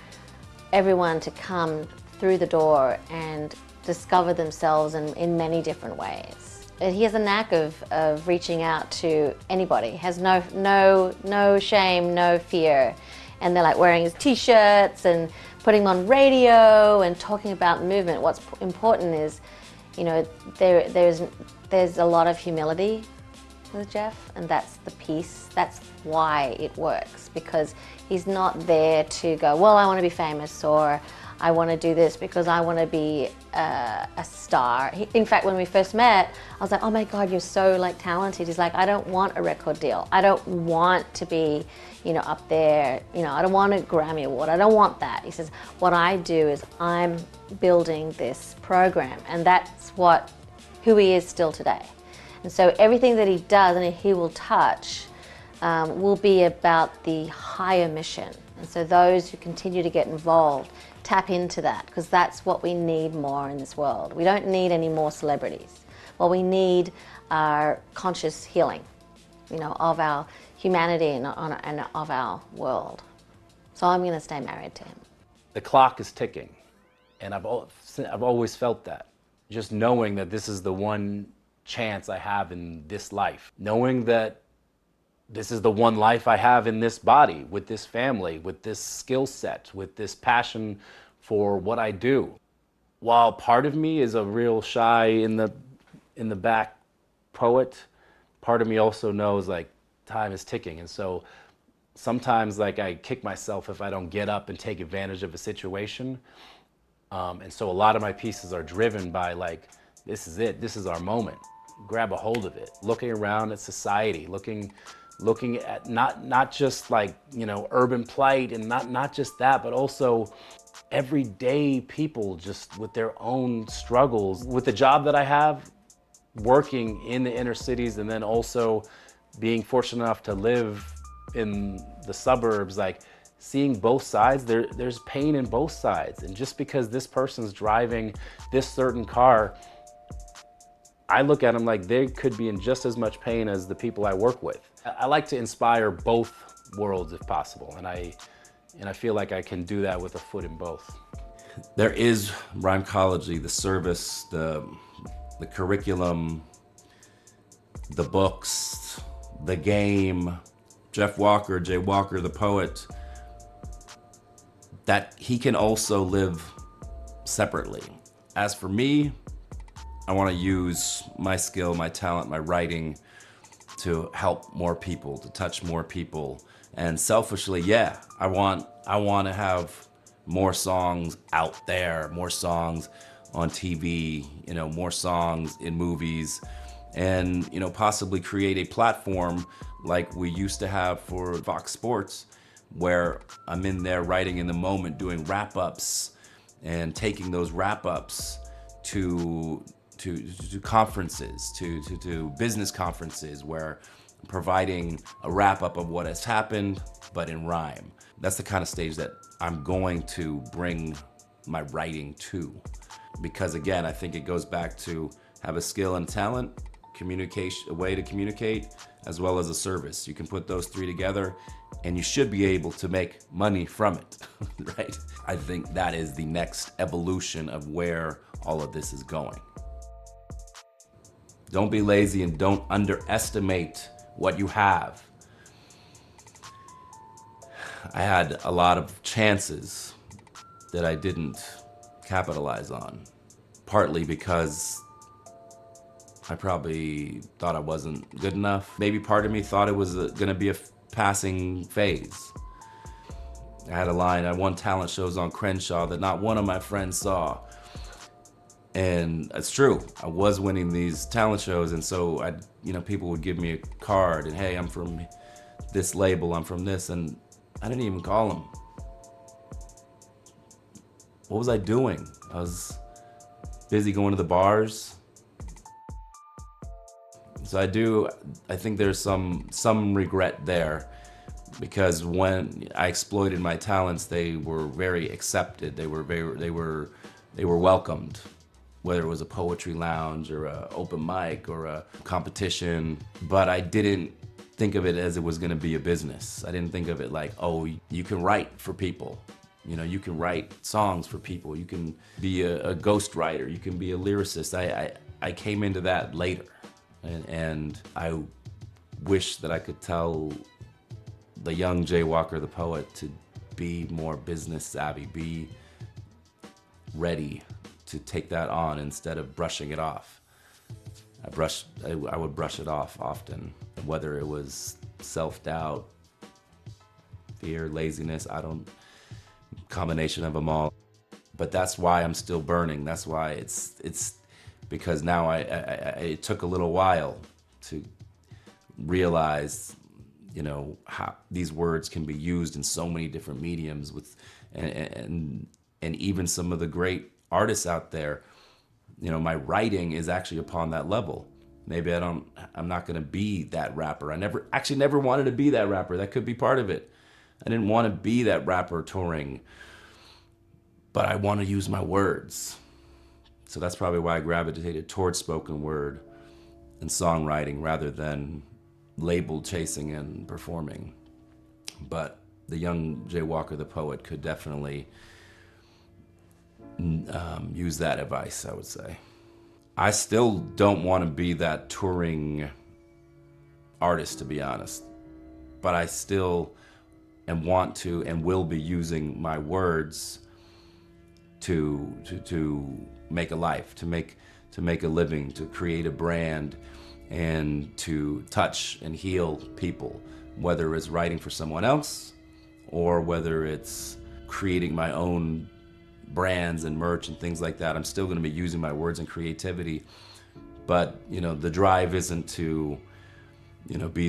everyone to come through the door and discover themselves in many different ways. He has a knack of reaching out to anybody. He has no shame, no fear. And they're wearing his t-shirts and putting them on radio and talking about movement. What's important is, there's a lot of humility with Jeff, and that's the piece. That's why it works, because he's not there to go, well, I want to be famous, or I want to do this because I want to be a star. In fact, when we first met, I was like, oh my God, you're so talented. He's like, I don't want a record deal. I don't want to be, up there. I don't want a Grammy Award. I don't want that. He says, what I do is I'm building this program, and that's who he is still today. And so everything that he does and he will touch will be about the higher mission. And so those who continue to get involved tap into that, because that's what we need more in this world. We don't need any more celebrities. What we need are conscious healing, of our humanity and of our world. So I'm going to stay married to him. The clock is ticking, and I've always felt that. Just knowing that this is the one chance I have in this life. Knowing that this is the one life I have in this body, with this family, with this skill set, with this passion for what I do. While part of me is a real shy in the back poet, part of me also knows time is ticking. And so sometimes I kick myself if I don't get up and take advantage of a situation. And so a lot of my pieces are driven by this is it, this is our moment. Grab a hold of it. Looking around at society, looking at not just urban plight, and not just that, but also everyday people just with their own struggles. With the job that I have, working in the inner cities, and then also being fortunate enough to live in the suburbs, seeing both sides, there's pain in both sides. And just because this person's driving this certain car, I look at them they could be in just as much pain as the people I work with. I like to inspire both worlds if possible, and I feel like I can do that with a foot in both. There is Rhymecology, the service, the curriculum, the books, the game, Jeff Walker, Jay Walker, the poet, that he can also live separately. As for me, I want to use my skill, my talent, my writing to help more people, to touch more people. And selfishly, yeah, I want to have more songs out there, more songs on TV, you know, more songs in movies, and, you know, possibly create a platform like we used to have for Fox Sports, where I'm in there writing in the moment, doing wrap-ups and taking those wrap-ups to conferences, to business conferences, where I'm providing a wrap-up of what has happened, but in rhyme. That's the kind of stage that I'm going to bring my writing to. Because again, I think it goes back to have a skill and talent, communication, a way to communicate, as well as a service. You can put those three together and you should be able to make money from it, right? I think that is the next evolution of where all of this is going. Don't be lazy and don't underestimate what you have. I had a lot of chances that I didn't capitalize on, partly because I probably thought I wasn't good enough. Maybe part of me thought it was gonna be a passing phase. I had a line, I won talent shows on Crenshaw that not one of my friends saw. And it's true, I was winning these talent shows, and so people would give me a card and, hey, I'm from this label, I'm from this, and I didn't even call them. What was I doing? I was busy going to the bars. So I think there's some regret there, because when I exploited my talents, they were very accepted. They were welcomed, whether it was a poetry lounge or a open mic or a competition. But I didn't think of it as it was going to be a business. I didn't think of it like, oh, you can write for people. You know, you can write songs for people. You can be a ghostwriter. You can be a lyricist. I came into that later. And I wish that I could tell the young Jay Walker, the poet, to be more business savvy, be ready to take that on instead of brushing it off. I would brush it off often, whether it was self-doubt, fear, laziness, combination of them all. But that's why I'm still burning. That's why it's because now it took a little while to realize, you know, how these words can be used in so many different mediums and even some of the great artists out there, you know, my writing is actually upon that level. Maybe I'm not gonna be that rapper. I never wanted to be that rapper. That could be part of it. I didn't want to be that rapper touring, but I want to use my words. So that's probably why I gravitated towards spoken word and songwriting rather than label chasing and performing. But the young Jay Walker, the poet, could definitely use that advice, I would say. I still don't want to be that touring artist, to be honest, but I still want to and will be using my words to make a life, to make a living, to create a brand, and to touch and heal people, whether it's writing for someone else or whether it's creating my own brands and merch and things like that. I'm still going to be using my words and creativity, but you know, the drive isn't to, you know, be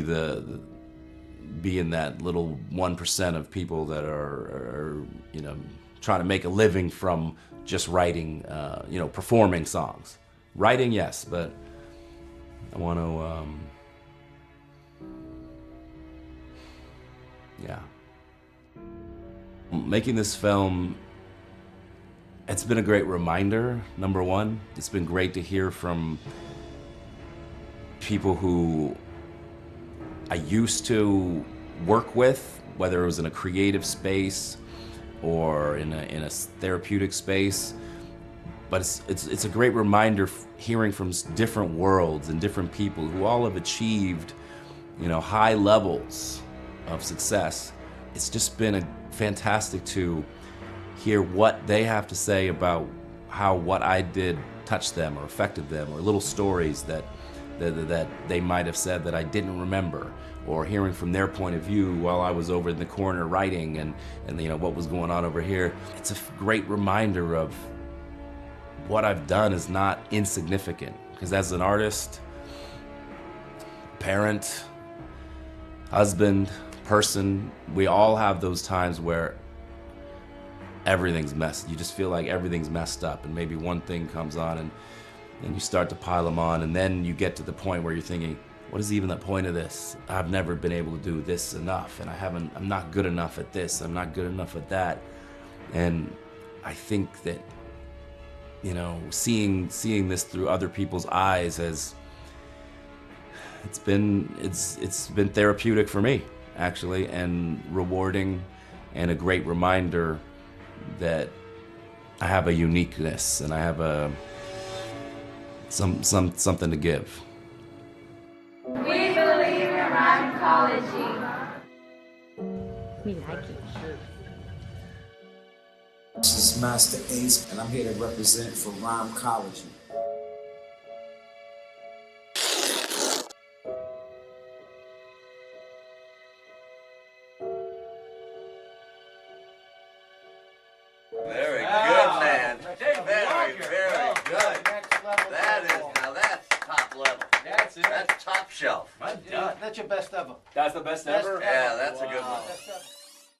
in that little 1% of people that are you know, trying to make a living from just writing, you know, performing songs. Writing, yes, but I want to, yeah. Making this film, it's been a great reminder, number one. It's been great to hear from people who I used to work with, whether it was in a creative space or in a therapeutic space. But it's a great reminder hearing from different worlds and different people who all have achieved, you know, high levels of success. It's just been fantastic to hear what they have to say about how what I did touched them or affected them, or little stories that that they might have said that I didn't remember, or hearing from their point of view while I was over in the corner writing and you know what was going on over here. It's a great reminder of what I've done is not insignificant, because as an artist, parent, husband, person, we all have those times where everything's messed. You just feel like everything's messed up, and maybe one thing comes on and you start to pile them on, and then you get to the point where you're thinking, what is even the point of this? I've never been able to do this enough, and I'm not good enough at this, I'm not good enough at that. And I think that, you know, seeing this through other people's eyes it's been therapeutic for me, actually, and rewarding, and a great reminder that I have a uniqueness and I have something to give. We believe in Rhymecology. We like it. This is Master Ace, and I'm here to represent for Rhymecology. Very good, man. Very, very good. Now that's top level. That's it. That's top shelf. That's your best ever. That's the best ever? Yeah, that's a good Wow. one.